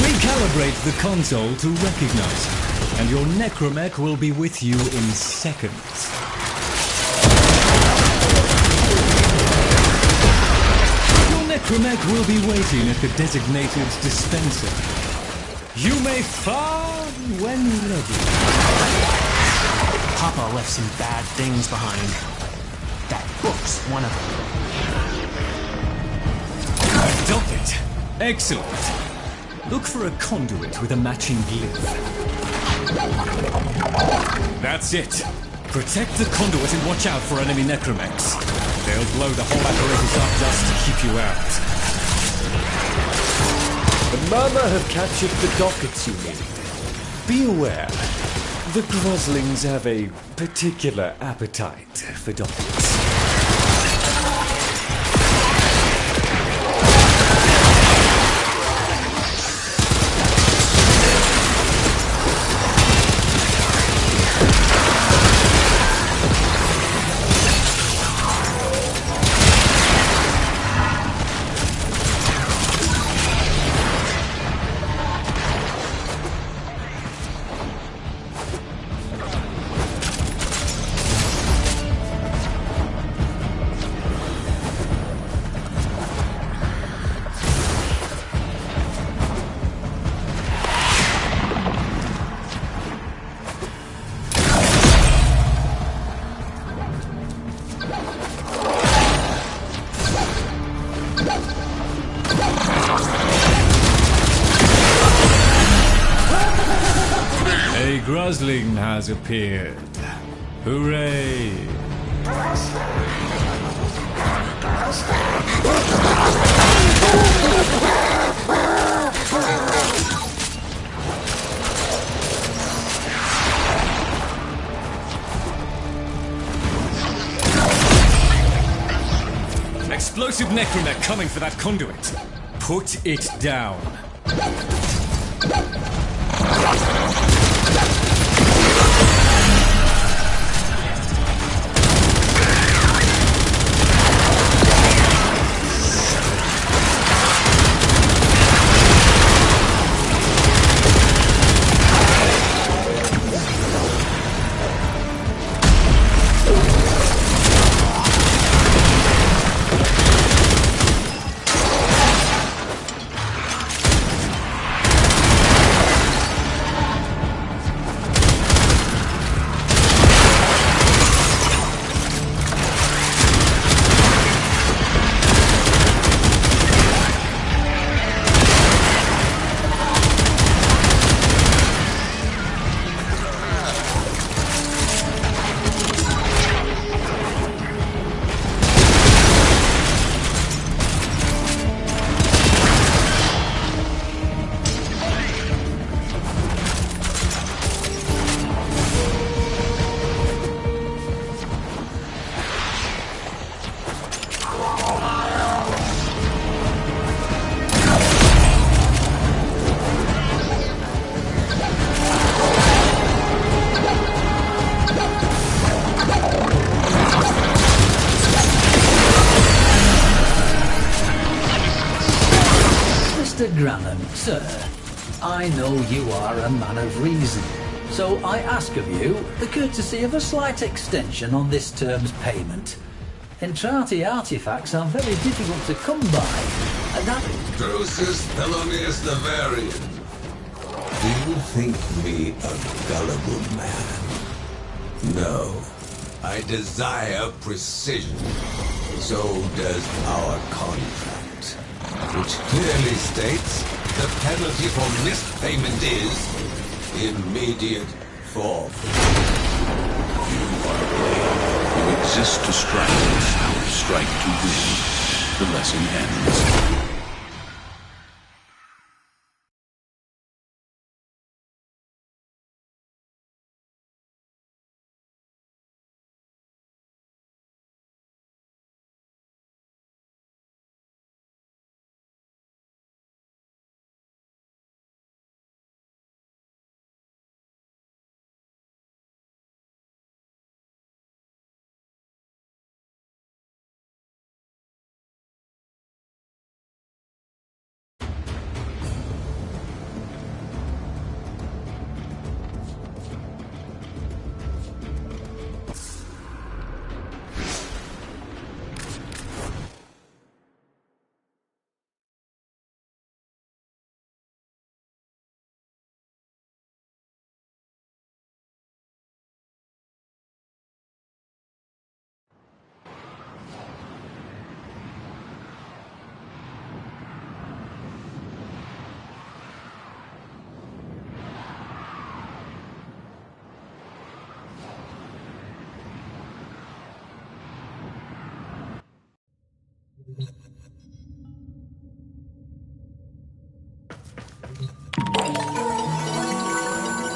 Recalibrate the console to recognize you, and your necromech will be with you in seconds. Your necromech will be waiting at the designated dispenser. You may farm when ready. Papa left some bad things behind. That book's one of them. Docket. Excellent. Look for a conduit with a matching glyph. That's it. Protect the conduit and watch out for enemy necromechs. They'll blow the whole apparatus up just to keep you out. The Mama have captured the dockets you need. Be aware, the Groslings have a particular appetite for dockets. Grosling has appeared. Hooray! Explosive necromech coming for that conduit. Put it down. Mr. Granham, sir, I know you are a man of reason, so I ask of you the courtesy of a slight extension on this term's payment. Entrati artifacts are very difficult to come by, and that... Drusus Thelonius the Varian. Do you think me a gullible man? No. I desire precision. So does our contract, which clearly states the penalty for missed payment is immediate forfeit. You exist to strike, strike to win. The lesson ends.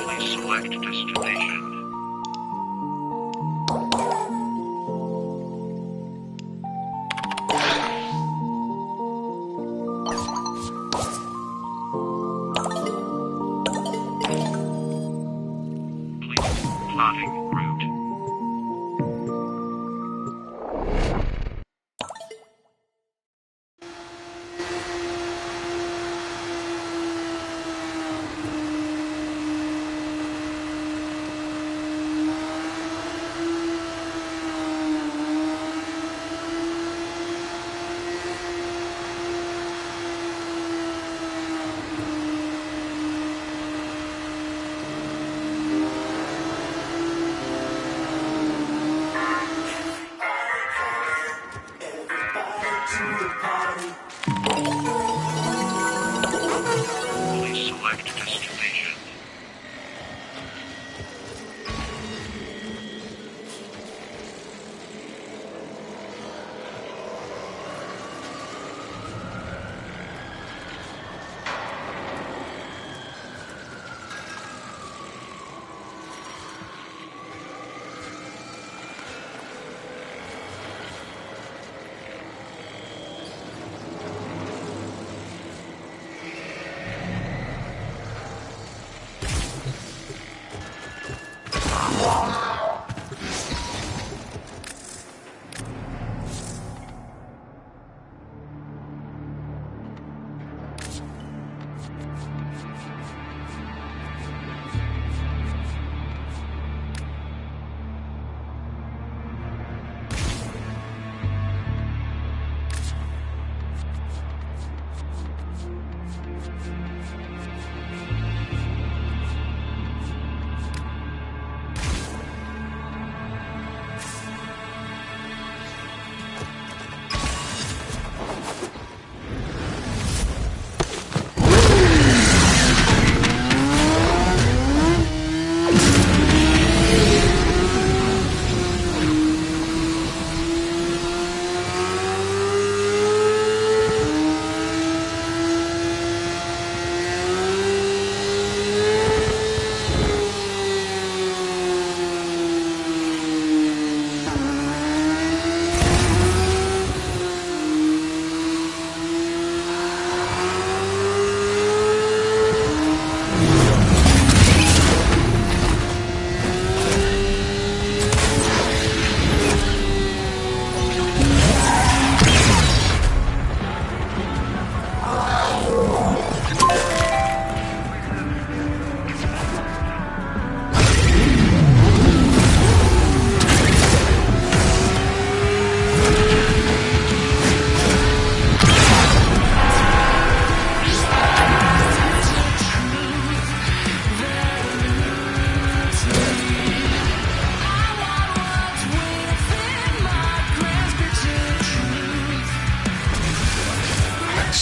Please select destination. Please plotting route.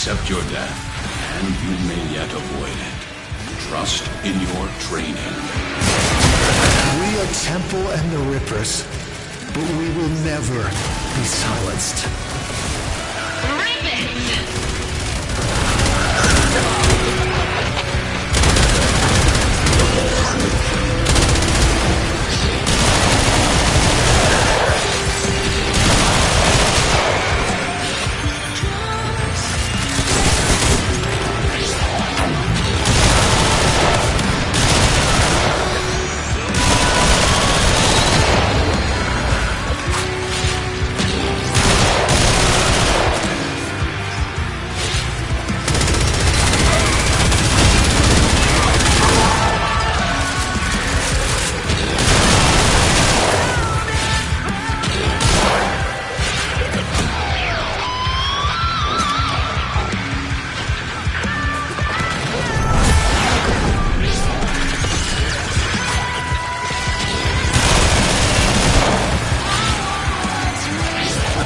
accept your death, and you may yet avoid it. Trust in your training. We are Temple and the Rippers, but we will never be silenced.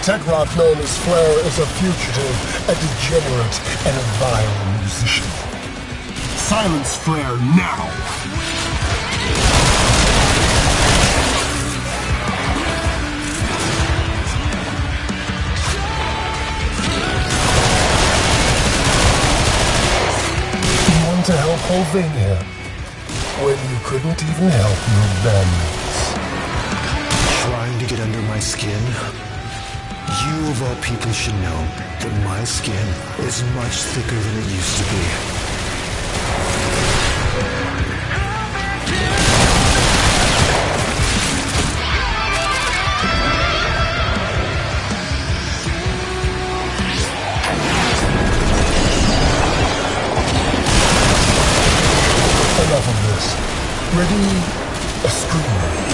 Techrop known as Flare is a fugitive, a degenerate, and a vile musician. Silence Flare now! You want to help Holvania when you couldn't even help your bandmates. Trying to get under my skin? You of all people should know that my skin is much thicker than it used to be. Enough of this. Ready? A scream.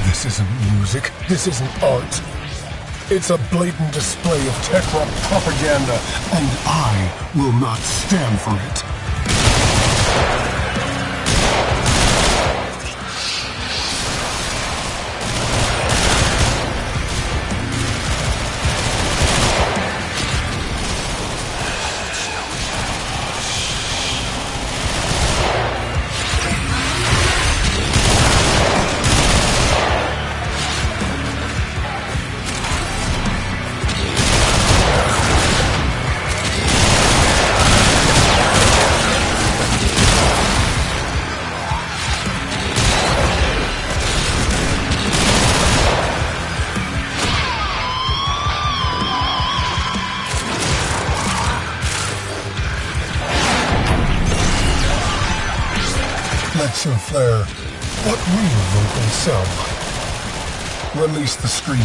This isn't music. This isn't art. It's a blatant display of Techrop propaganda, and I will not stand for it. Let's flare. What real vocals sound like? Release the screamer.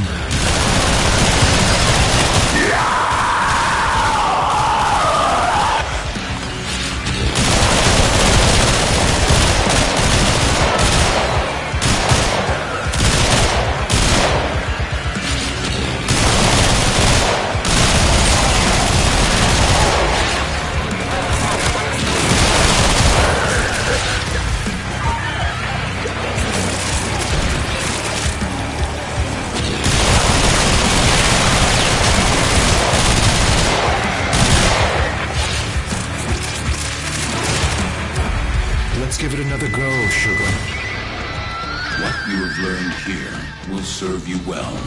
Let's give it another go, sugar. What you have learned here will serve you well.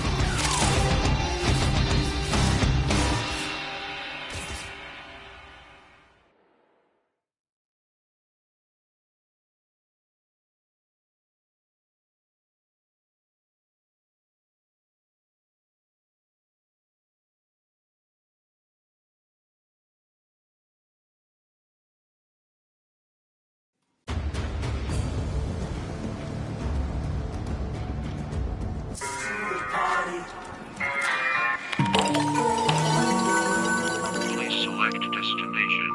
Please select destination.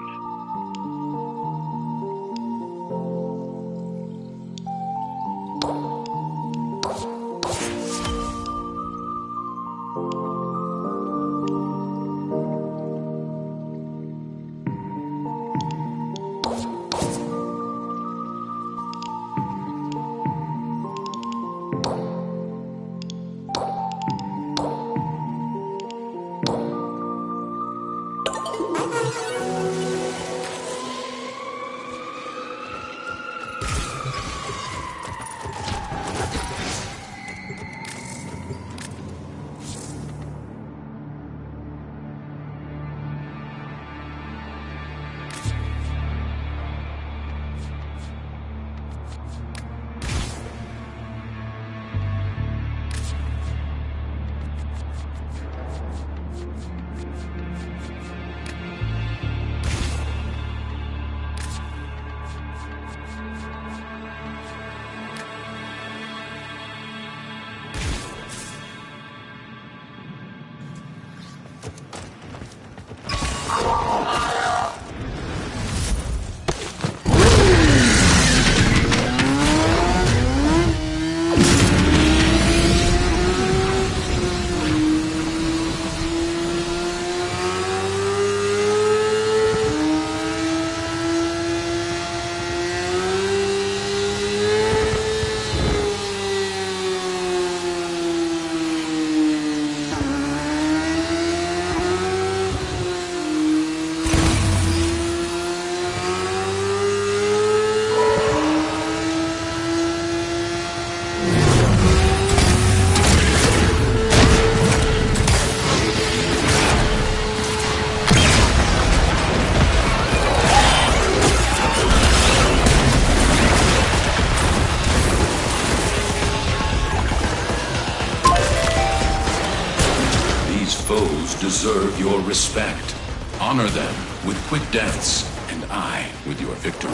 Foes deserve your respect. Honor them with quick deaths, and I with your victory.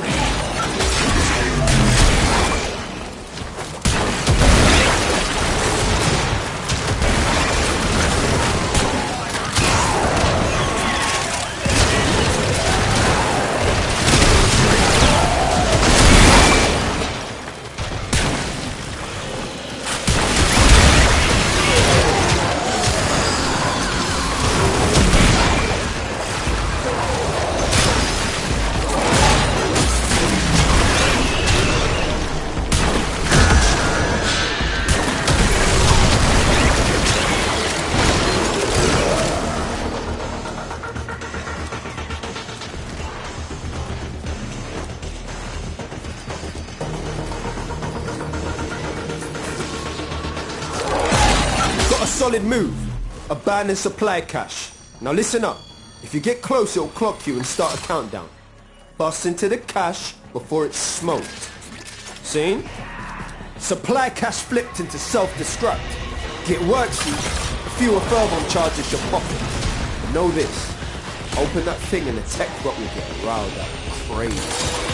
Solid move. Abandon supply cache. Now listen up. If you get close, it'll clock you and start a countdown. Bust into the cache before it's smoked. Seen? Supply cache flipped into self-destruct. Get worksy, the fewer thermal charges your pocket. But know this. Open that thing and the tech bot will get riled up. Crazy.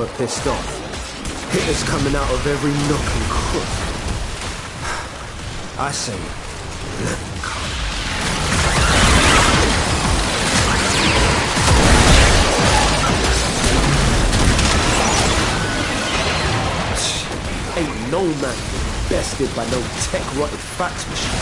proper pissed off. Hitters coming out of every nook and crook. I say, let them come. Ain't no man bested by no tech-rotted fax machine.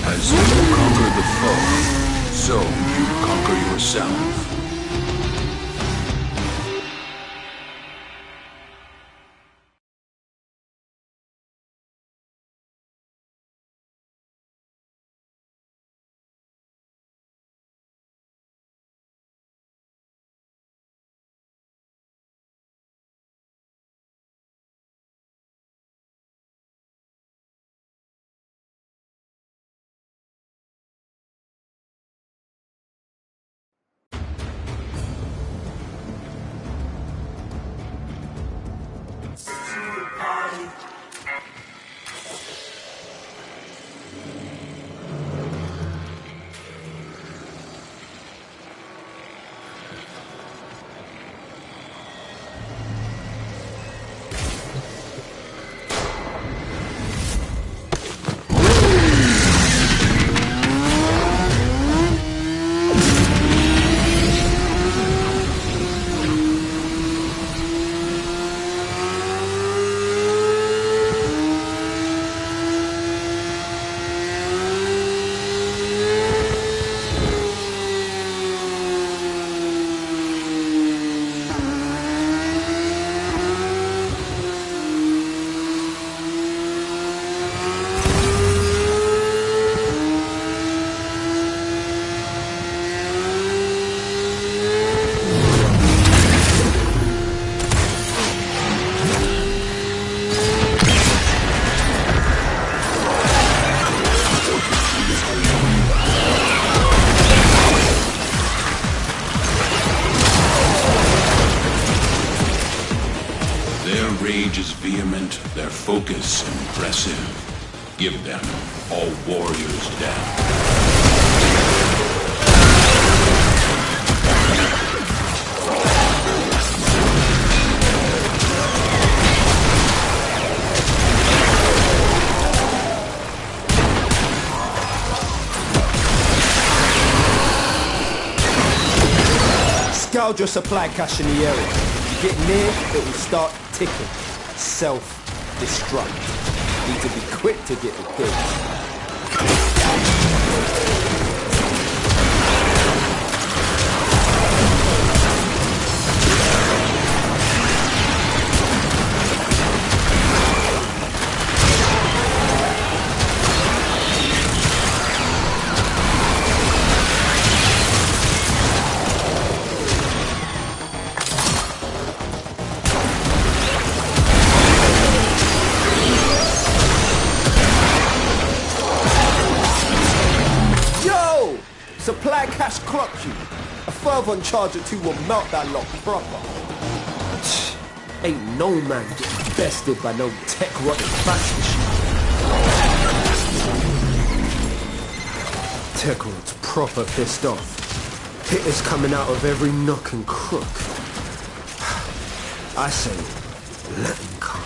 As you conquer the foe, so you conquer yourself. Their rage is vehement, their focus impressive. Give them all warriors down. Scourge your supply cache in the area. If you get near, it will start ticking. Self-destruct. Need to be quick to get the goods. Supply cache clock you. A further on charge or two will melt that lot proper. Ain't no man getting bested by no tech-rotted fax machine. Tech-rod's proper pissed off. Hitters coming out of every nook and crook. I say, Let them come.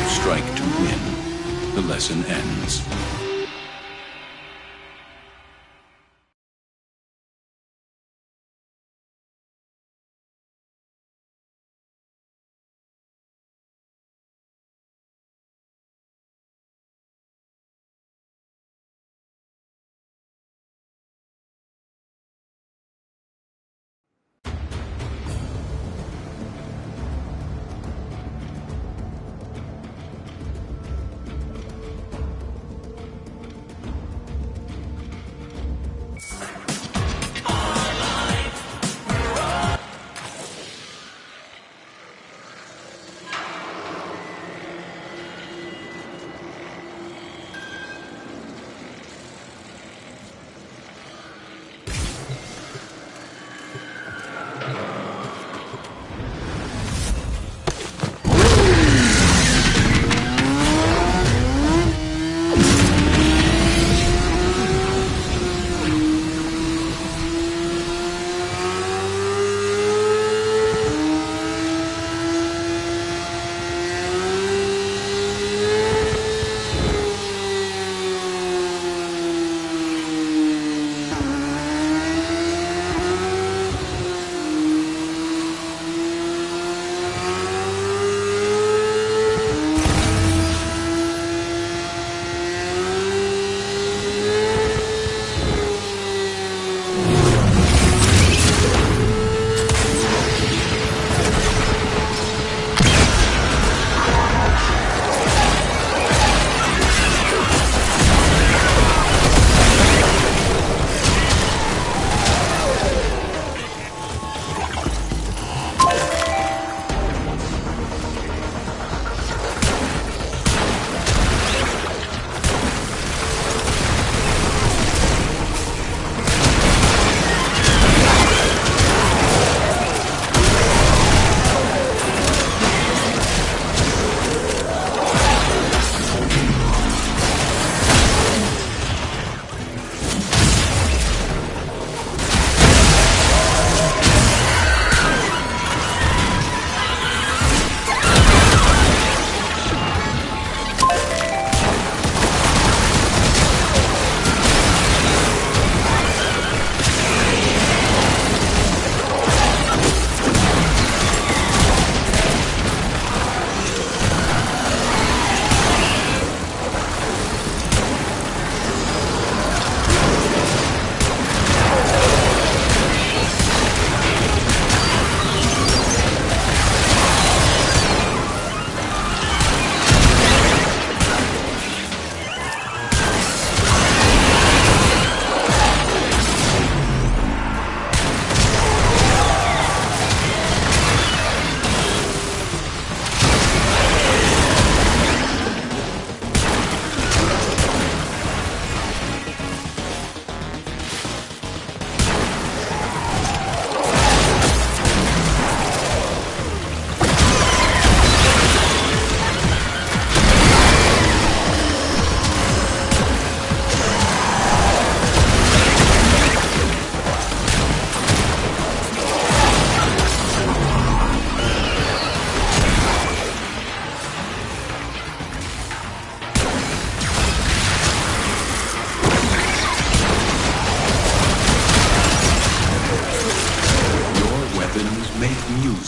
Strike to win. The lesson ends.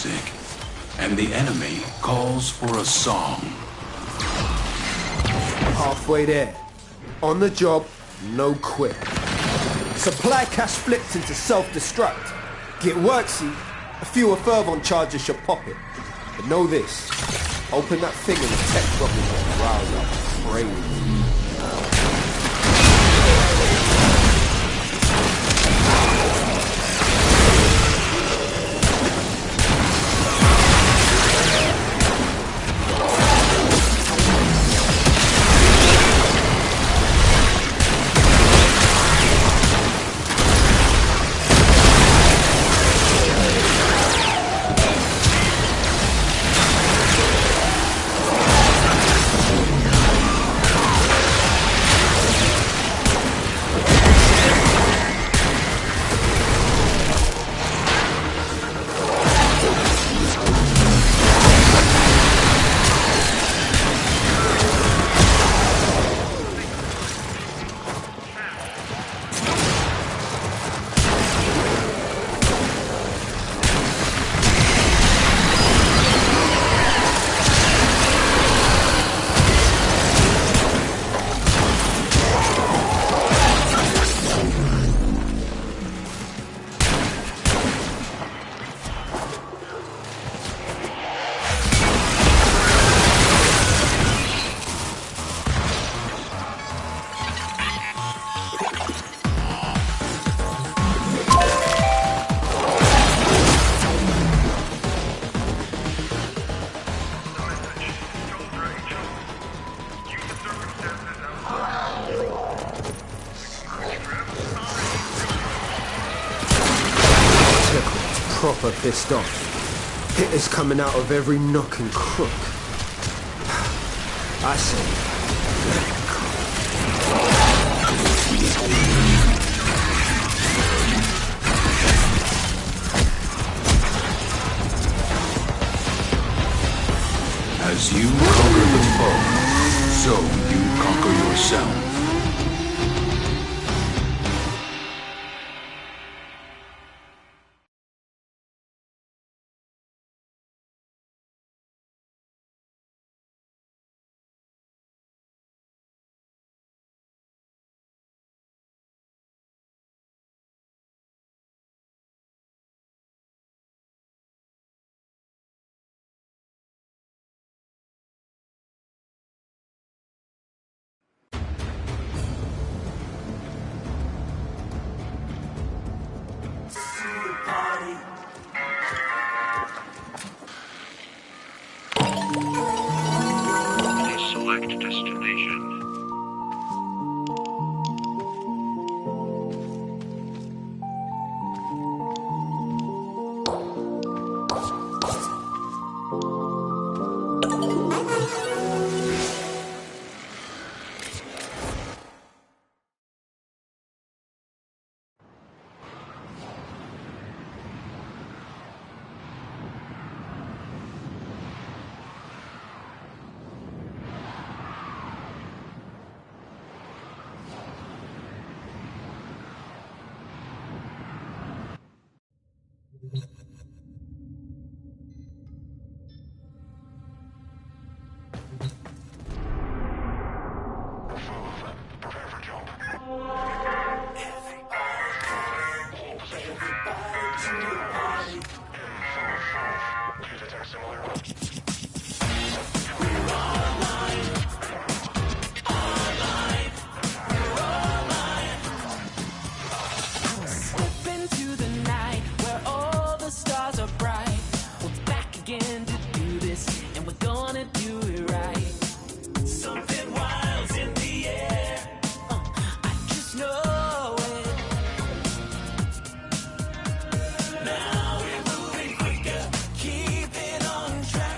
music, and the enemy calls for a song. Halfway there. On the job, no quit. Supply cache flipped into self-destruct. Get worksy, a fewer fervent charges should pop it. But know this, open that thing and the tech probably get riled up crazy. Proper pissed off. Hitters coming out of every nook and crook. I say, let it go. As you conquer the foe, so you conquer yourself. Select destination. Now we're moving quicker, keeping on track.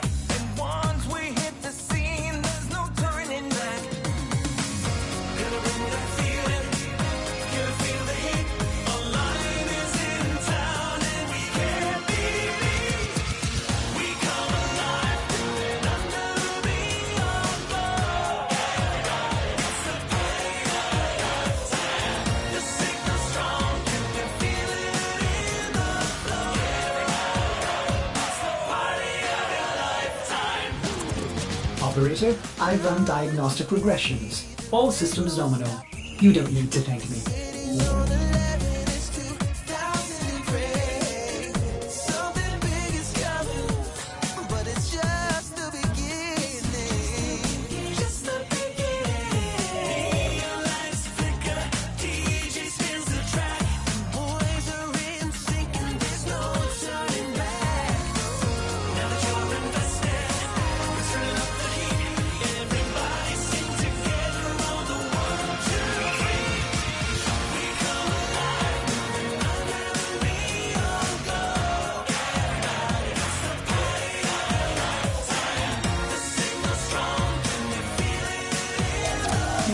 Operator, I run diagnostic regressions. All systems nominal. You don't need to thank me.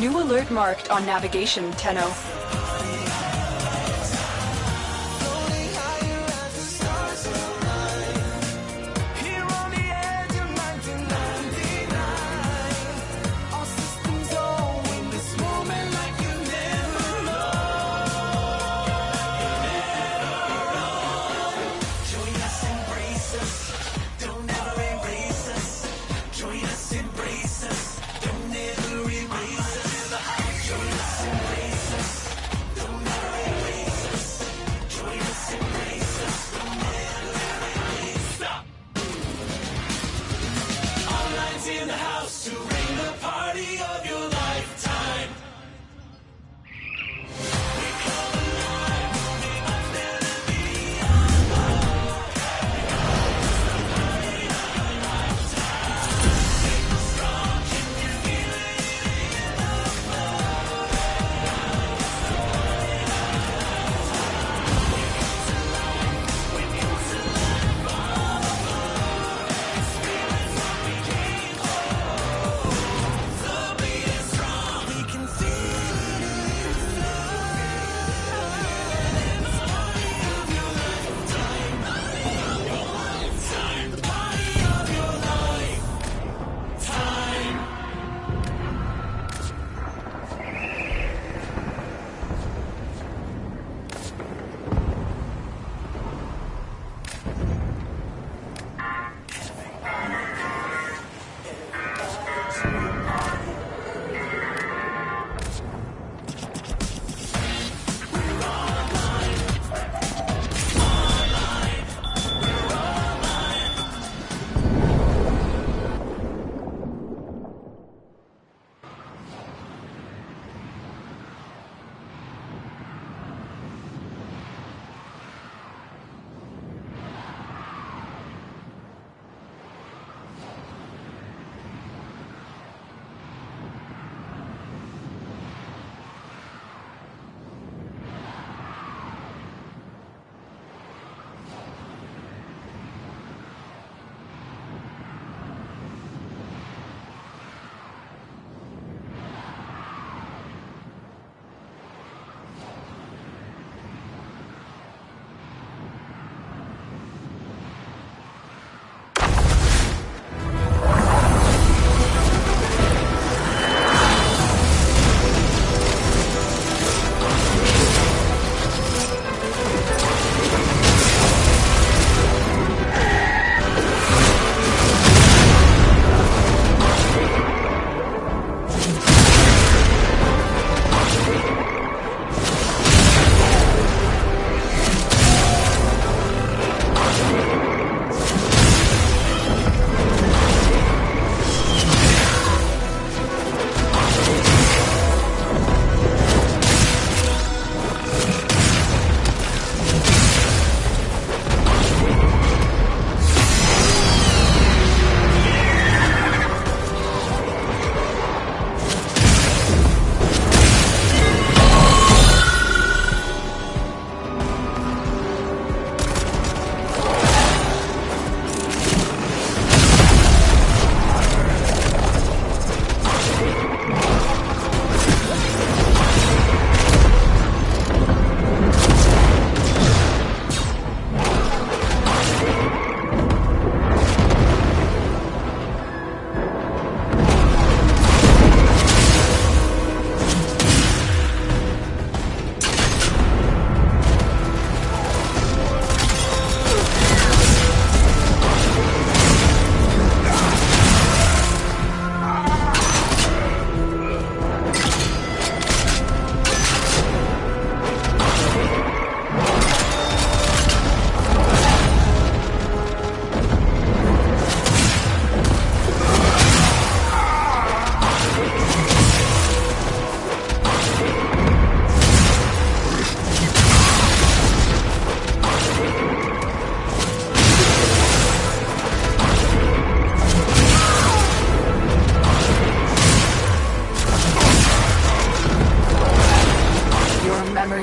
New alert marked on navigation, Tenno.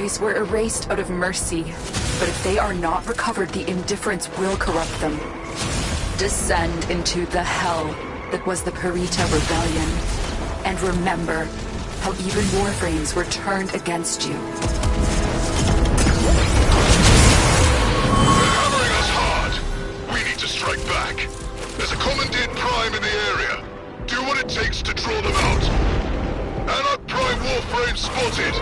memories were erased out of mercy, but if they are not recovered, the indifference will corrupt them. Descend into the hell that was the Perita Rebellion, and remember how even Warframes were turned against you. They're hammering us hard. We need to strike back. There's a Commandeered Prime in the area. Do what it takes to draw them out. Anarch Prime Warframe spotted.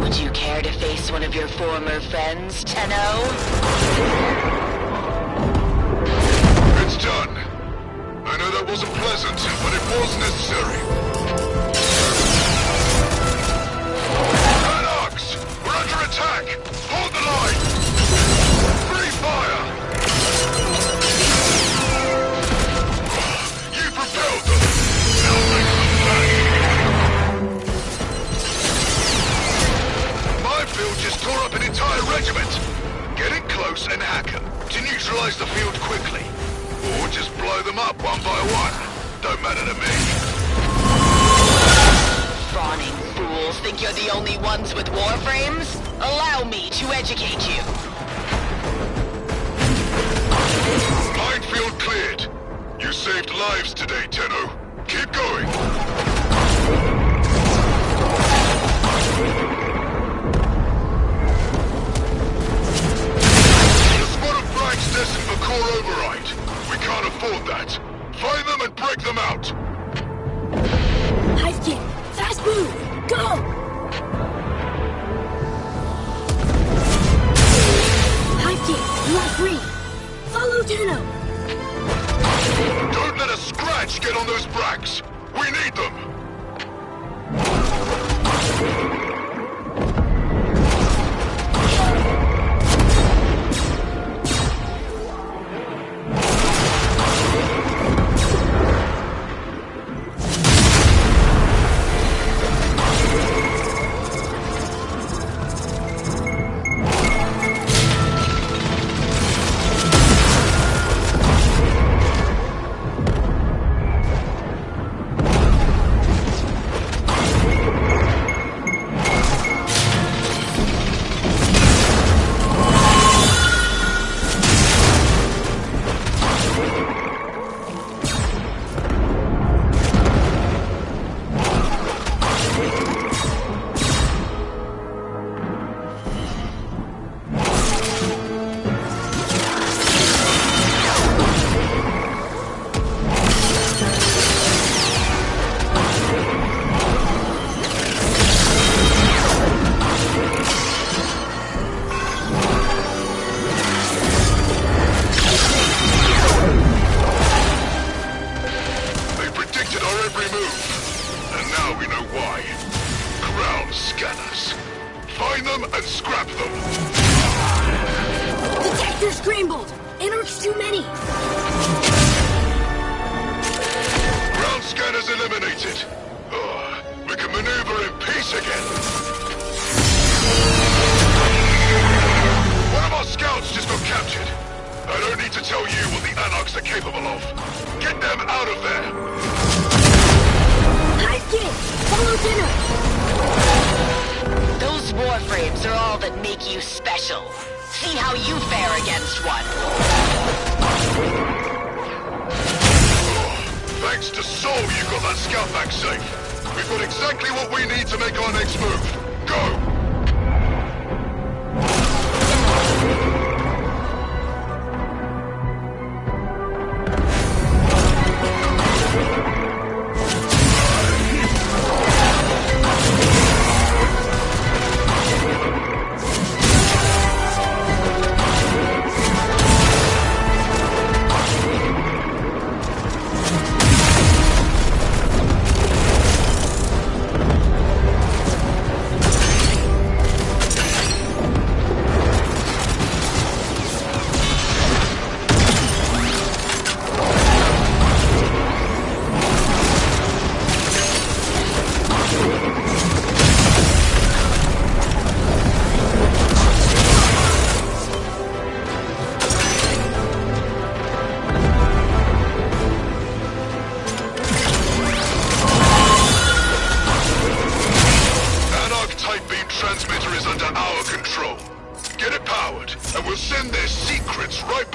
Would you care to face one of your former friends, Tenno? It's done. I know that wasn't pleasant, but it was necessary. Anarchs! We're under attack! Hold the line! Free fire! You propelled them! Now make them back! Minefield just tore up an entire regiment! Get in close and hack them to neutralize the field quickly. Or just blow them up one by one. Don't matter to me. Fawning fools think you're the only ones with Warframes? Allow me to educate you. Minefield cleared. You saved lives today, Tenno. Keep going. The spot of flags destined for core override. We can't afford that. Find them and break them out. Hive kick! Fast move! Go! Hive kick! You are free! Follow Tenno! Don't let a scratch get on those bracks. We need them. Scrambled! Anarch's too many! Ground scanners eliminated. We can maneuver in peace again. One of our scouts just got captured. I don't need to tell you what the Anarchs are capable of. Get them out of there. Hive kid! Follow dinner! Those Warframes are all that make you special. See how you fare against one. Thanks to Soul, you got that scout back safe. We've got exactly what we need to make our next move. Go!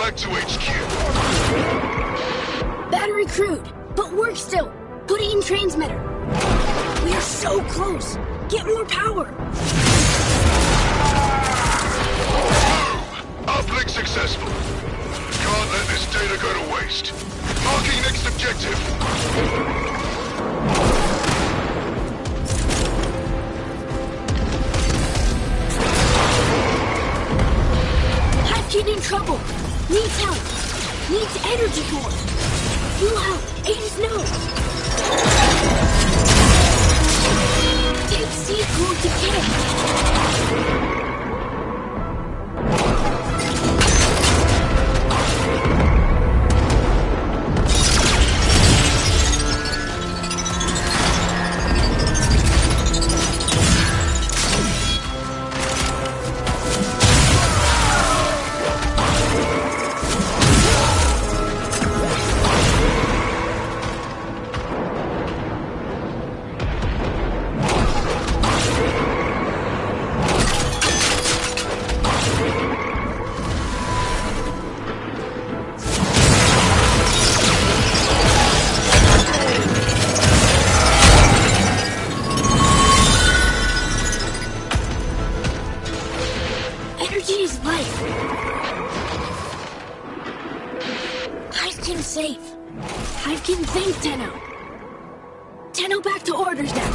back to HQ. Battery crude, but work still. Put it in transmitter. We are so close. Get more power. Uplink successful. Can't let this data go to waste. Marking next objective. Kid in trouble. Needs help. Needs energy core. Fuel help. Aid's no. Take seed core to kid. Safe. I can think, Tenno. Tenno, back to orders now.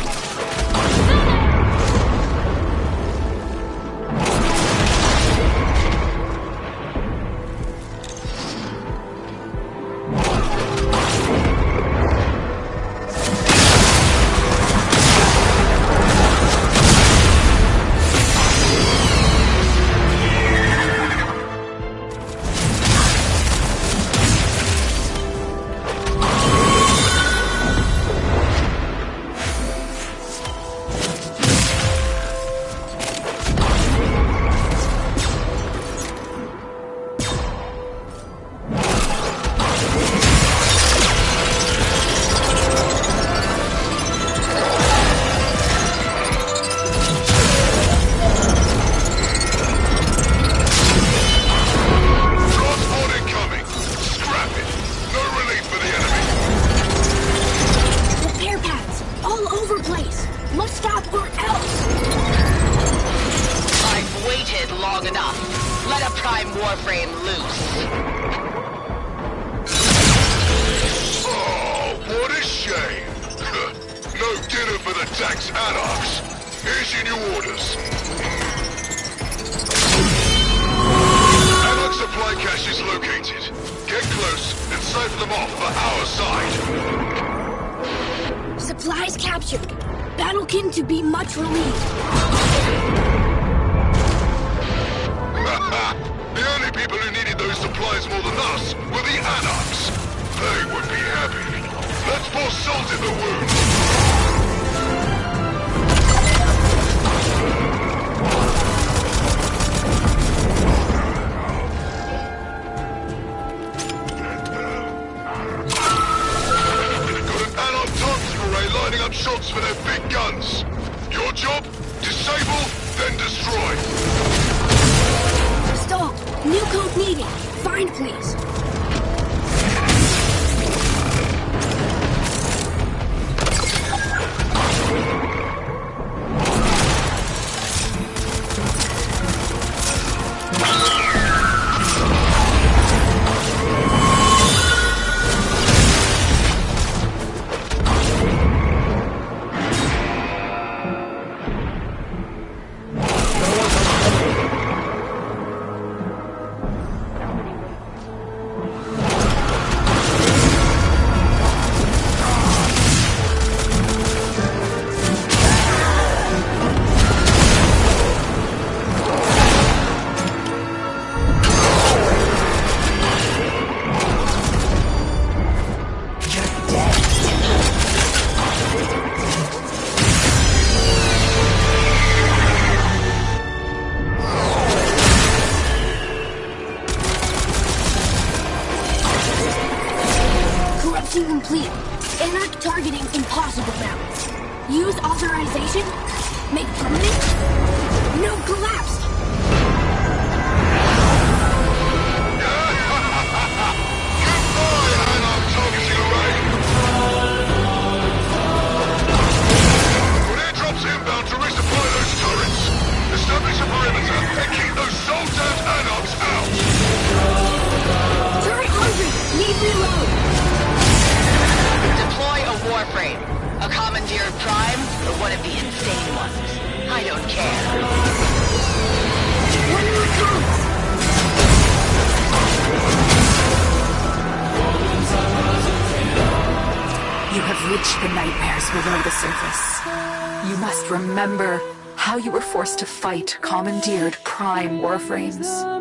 Long enough. Let a prime warframe loose. Oh, what a shame. No dinner for the tax anarchs. Here's your new orders. Anarch supply cache is located. Get close and siphon them off for our side. Supplies captured. Battlekin to be much relieved. The only people who needed those supplies more than us were the anarchs. They would be happy. Let's pour salt in the wound. Got an anarch target array lining up shots for their big guns. Your job? Disable, then destroy. Stall. New code needed. Find, please. Complete. Anarch targeting impossible now. Use authorization? Make permanent? No collapse! Commandeer Prime or one of the insane ones? I don't care. One more comes! You have reached the nightmares below the surface. You must remember how you were forced to fight commandeered Prime Warframes.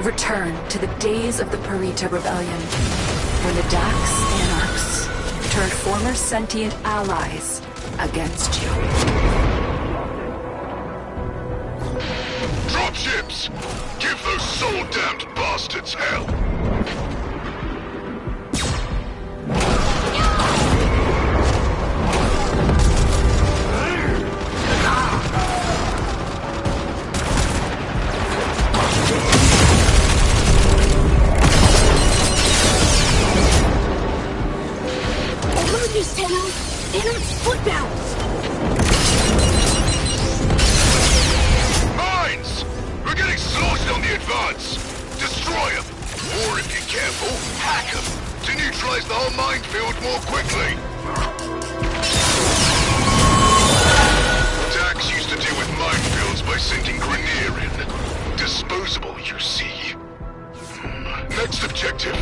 Return to the days of the Parita Rebellion, when the Dax Anarchs turned former sentient allies against you. Dropships! Give those soul-damned bastards hell! Mines! We're getting slaughtered on the advance! Destroy them! Or if you're careful, hack them! To neutralize the whole minefield more quickly! Dax used to deal with minefields by sending Grenier in. Disposable, you see. Next objective.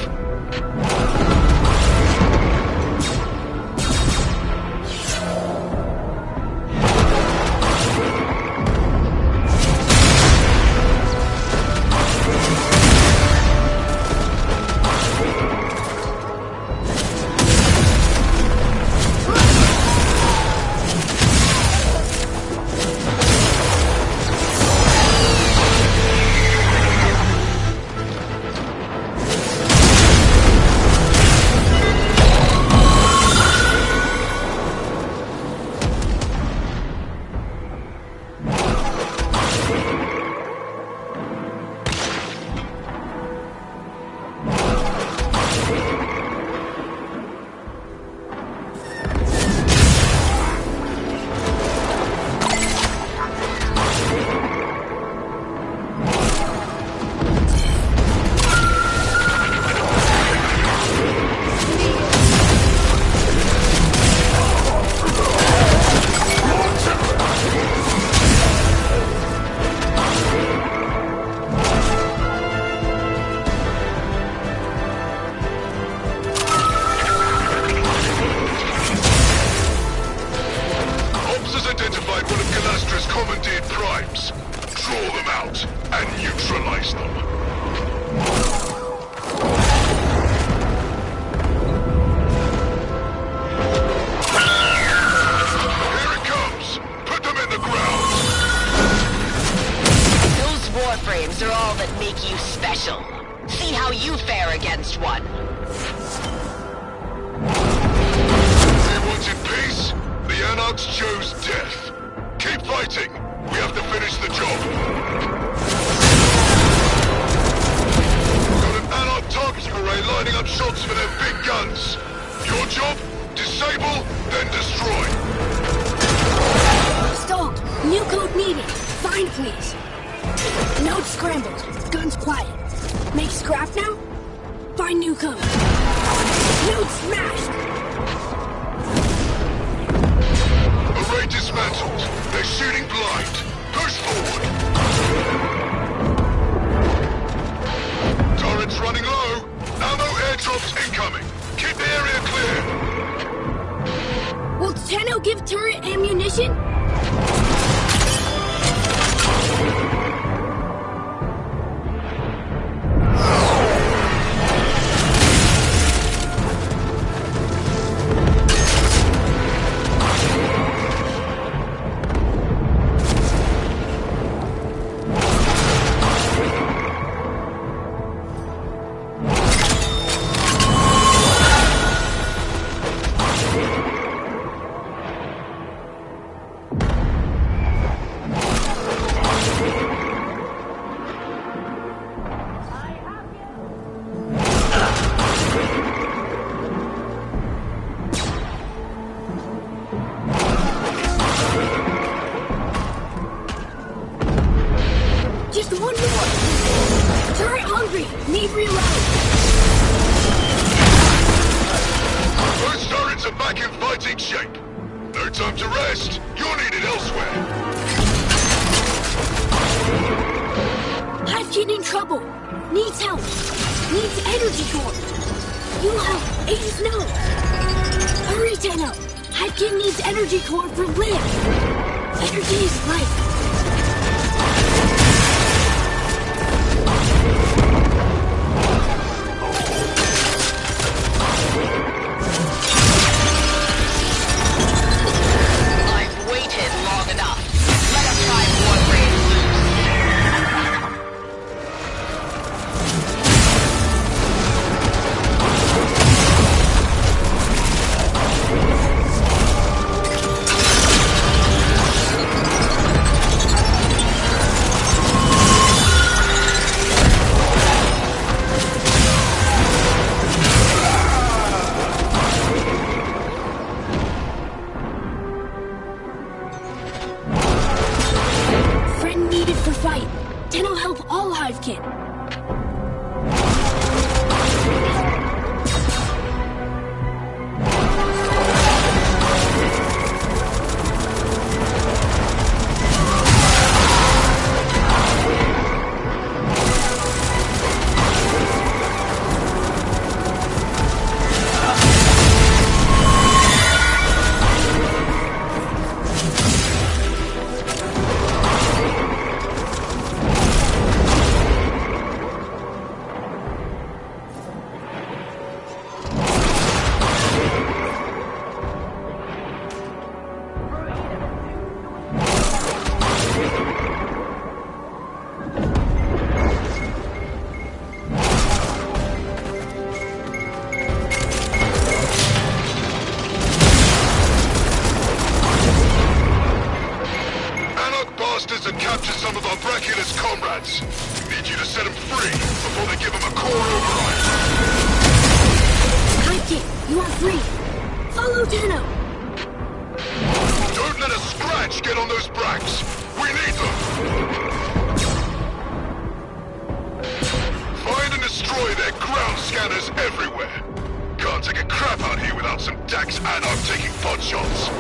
make you special. See how you fare against one. They wanted peace. The Anarchs chose death. Keep fighting. We have to finish the job. We've got an Anarch targets array lining up shots for their big guns. Your job? Disable, then destroy. Stalled. New code needed. Find, please. Node scrambled. Guns quiet. Make scrap now? Find new code. Node smashed! Array dismantled. They're shooting blind. Push forward. Turrets running low. Ammo airdrops incoming. Keep the area clear. Will Tenno give turret ammunition? Just one more! Turret hungry! Need reload! Those turrets are back in fighting shape. No time to rest. You're needed elsewhere. Hivekin in trouble! Needs help! Needs energy core! You'll help! Ace no! Hurry, Tenno! Hivekin needs energy core for live! Energy is life! I've waited long enough. Let us try Warframe Friend needed for fight. Tenno help all Hivekin. Anarch bastards have captured some of our Bracula's comrades. We need you to set them free before they give them a core override. Hivekin, you are free. Follow Tenno. Don't let a scratch get on those bracks. We need them. Find and destroy their ground scanners everywhere. Can't take a crap out here without some Dax Anarch taking pot shots.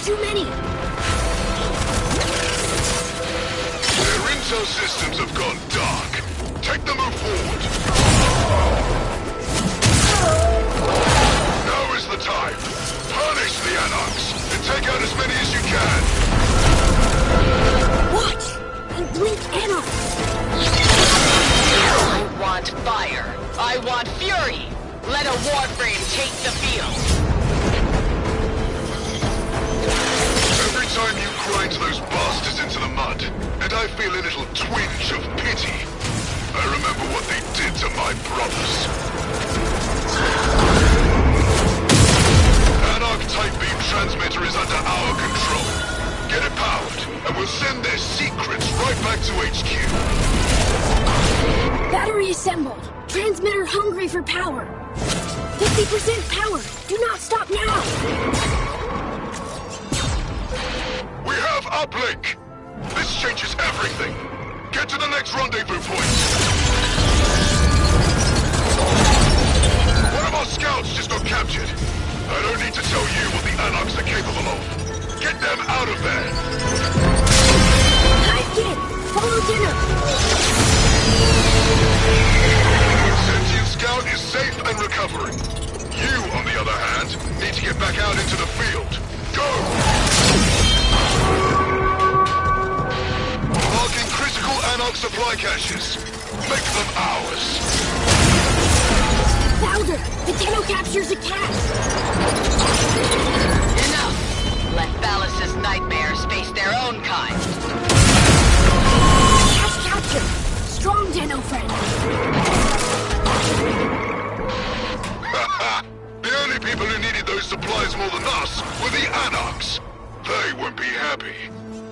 There's too many. Their intel systems have gone dark. Take the move forward. Now is the time. Punish the Anarchs and take out as many as you can. Watch! You blink Anarchs! I want fire. I want fury. Let a Warframe take the field. Every time you grind those bastards into the mud, and I feel a little twinge of pity. I remember what they did to my brothers. Anarch Type Beam transmitter is under our control. Get it powered, and we'll send their secrets right back to HQ. Battery assembled. Transmitter hungry for power. 50% power. Do not stop now. We have uplink. This changes everything. Get to the next rendezvous point. One of our scouts just got captured. I don't need to tell you what the Anarchs are capable of. Get them out of there. Hi, kid. Follow dinner. Sentient Scout is safe and recovering. You, on the other hand, need to get back out into the field. Go! Marking critical Anarch supply caches. Make them ours. Louder. The Tenno captures a cache. Enough. Let Ballas's nightmares face their own kind. Cache capture. Strong Tenno friend. The only people who needed those supplies more than us were the Anarchs. They won't be happy.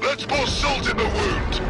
Let's pour salt in the wound.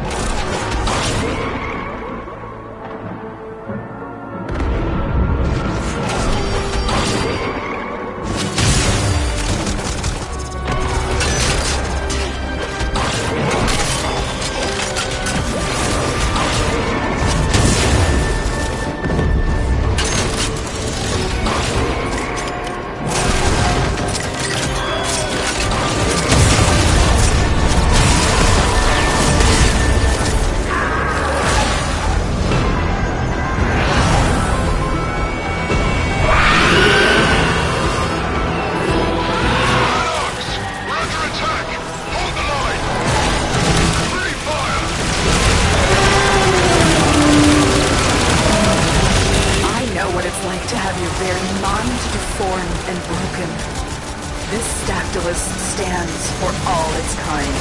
Stands for all its kind.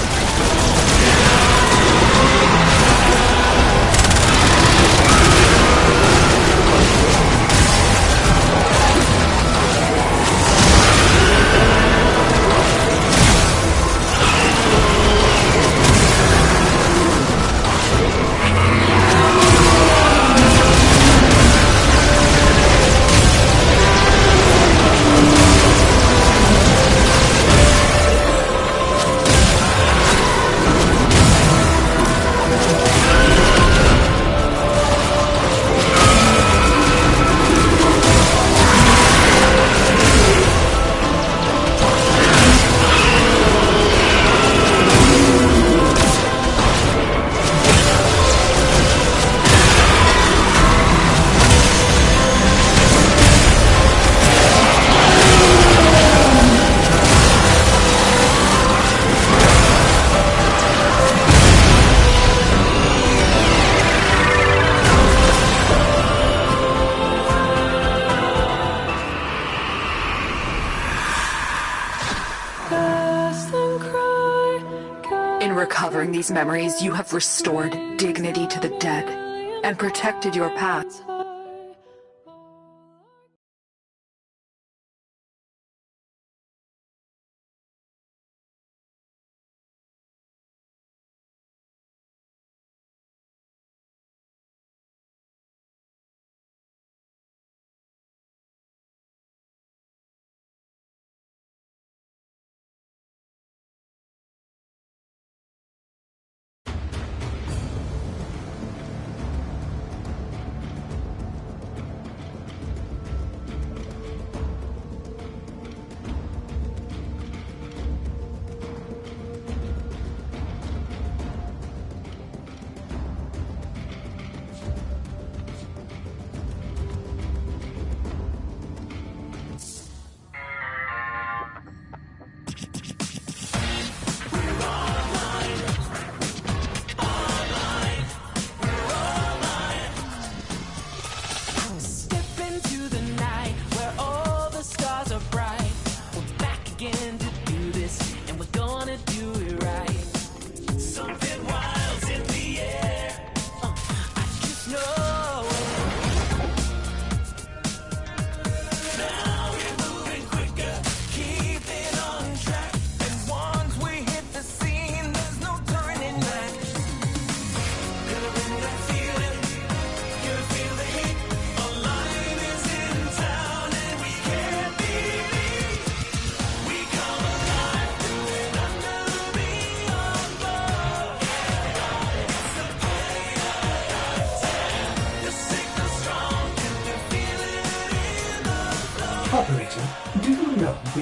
In recovering these memories, you have restored dignity to the dead and protected your past.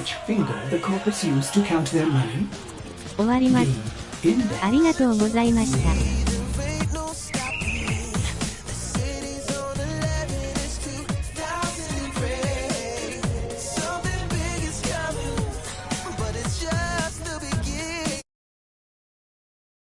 which finger the corporates use to count their money? 終わります。 Index. ありがとうございました。